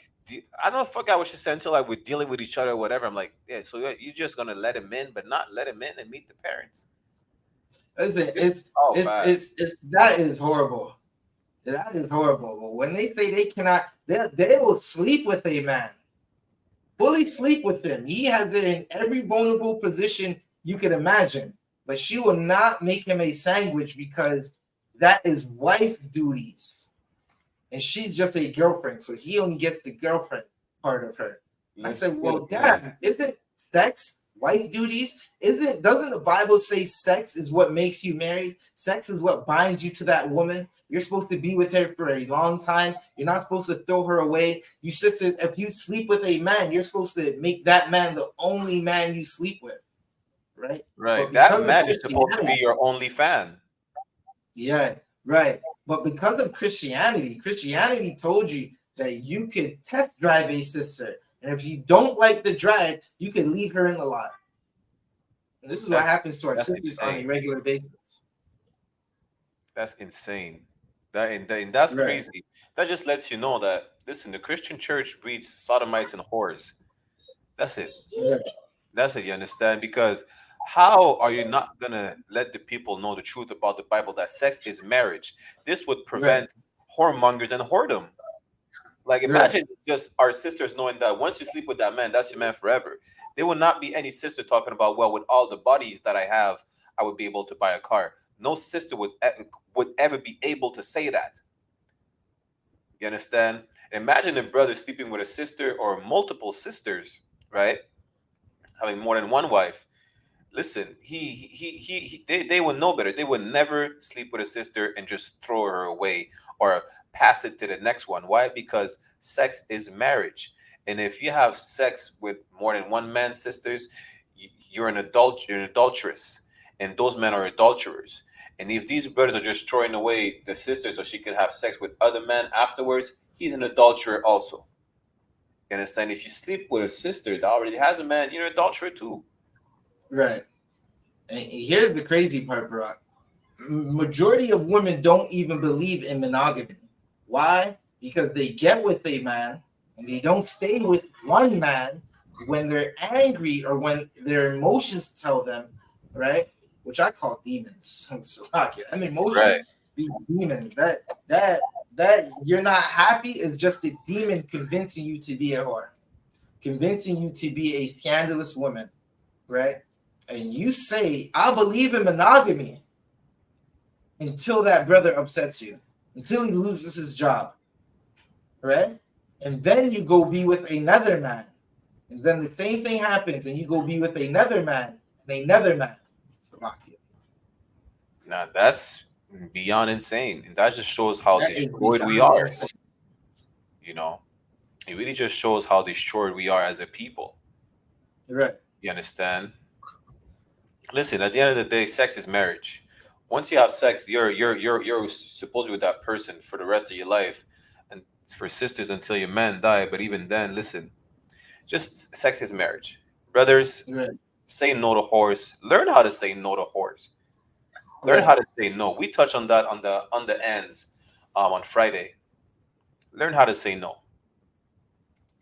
I don't forget what she said, until like we're dealing with each other or whatever. I'm like, yeah, so you're just gonna let him in, but not let him in and meet the parents. Listen, that is horrible. That is horrible. But when they say they cannot, they will sleep with a man. Fully sleep with him. He has it in every vulnerable position you can imagine. But she will not make him a sandwich because that is wife duties. And she's just a girlfriend. So he only gets the girlfriend part of her. I said, well, Dad, isn't sex wife duties? Doesn't the Bible say sex is what makes you married? Sex is what binds you to that woman. You're supposed to be with her for a long time. You're not supposed to throw her away. You sisters, if you sleep with a man, you're supposed to make that man the only man you sleep with. Right? Right. That man is supposed to be your only fan. Yeah, right. But because of Christianity told you that you could test drive a sister. And if you don't like the drive, you can leave her in the lot. And this is what happens to our sisters on a regular basis. That's insane. That's crazy. That just lets you know that, listen, the Christian church breeds sodomites and whores. That's it. Yeah. That's it, you understand? Because how are you not going to let the people know the truth about the Bible, that sex is marriage? This would prevent whoremongers and whoredom. Like, imagine just our sisters knowing that once you sleep with that man, that's your man forever. There will not be any sister talking about, well, with all the bodies that I have, I would be able to buy a car. No sister would ever be able to say that. You understand? Imagine a brother sleeping with a sister or multiple sisters, right? Having more than one wife. Listen, they would know better. They would never sleep with a sister and just throw her away or pass it to the next one. Why? Because sex is marriage. And if you have sex with more than one man, sisters, you're an adulteress. And those men are adulterers. And if these brothers are just throwing away the sister so she can have sex with other men afterwards, he's an adulterer also. You understand? If you sleep with a sister that already has a man, you're an adulterer too. Right. And here's the crazy part, Barack. Majority of women don't even believe in monogamy. Why? Because they get with a man and they don't stay with one man when they're angry or when their emotions tell them, right? Which I call demons. Emotions be demons. That you're not happy is just a demon convincing you to be a whore, convincing you to be a scandalous woman, right? And you say, I believe in monogamy until that brother upsets you, until he loses his job, right? And then you go be with another man. And then the same thing happens, and you go be with another man and another man. Now that's beyond insane. And that just shows how destroyed we are. Insane. You know, it really just shows how destroyed we are as a people. Right. You understand? Listen, at the end of the day, sex is marriage. Once you have sex, you're supposed to be with that person for the rest of your life. And for sisters until your man die. But even then, listen, just sex is marriage. Brothers, say no to whores. Learn how to say no to whores. Learn how to say no. We touch on that on the ends on Friday. Learn how to say no.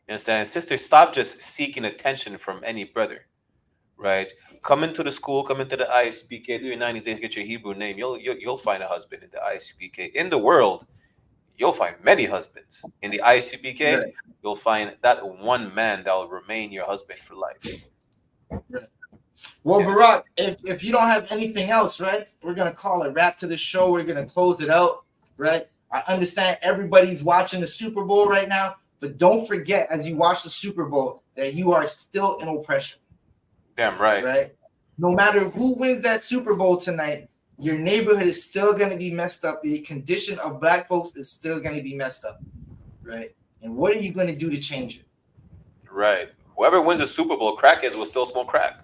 You understand? Sisters, stop just seeking attention from any brother. Right? Come into the school, come into the I.S.U.P.K, do your 90 days, get your Hebrew name. You'll find a husband in the I.S.U.P.K. In the world, you'll find many husbands. In the I.S.U.P.K, you'll find that one man that will remain your husband for life. Right. Well, Barack, if you don't have anything else, right, we're going to call a wrap to the show. We're going to close it out, right? I understand everybody's watching the Super Bowl right now, but don't forget as you watch the Super Bowl that you are still in oppression. Damn right. Right? no matter who wins that Super Bowl tonight, your neighborhood is still going to be messed up. The condition of black folks is still going to be messed up, right? And what are you going to do to change it? Right. Whoever wins the Super Bowl, crackheads will still smoke crack.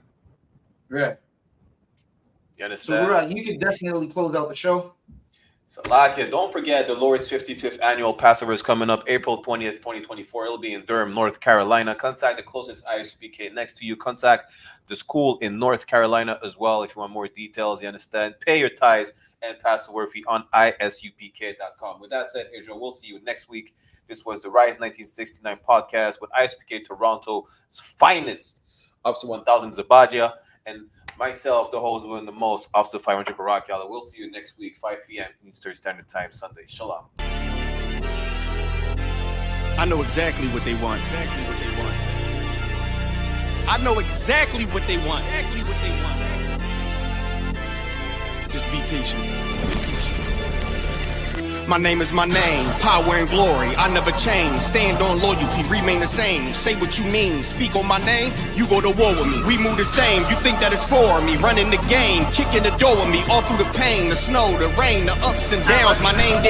Right. You understand? So, you can definitely close out the show. Salakia, don't forget the Lord's 55th annual Passover is coming up April 20th, 2024. It'll be in Durham, North Carolina. Contact the closest ISUPK next to you. Contact the school in North Carolina as well if you want more details. You understand? Pay your tithes and Passover fee on isupk.com. With that said, Israel, we'll see you next week. This was the Rise 1969 podcast with ISUPK Toronto's finest, Officer 1000 Zabadia, and myself, the host who win the most, Officer 500 Barak Yalla. We'll see you next week, 5 p.m. Eastern Standard Time, Sunday. Shalom. I know exactly what they want. I know exactly what they want. Just be patient. My name is my name, power and glory, I never change. Stand on loyalty, remain the same. Say what you mean, speak on my name, you go to war with me. We move the same, you think that it's for me. Running the game, kicking the door with me. All through the pain, the snow, the rain, the ups and downs. My name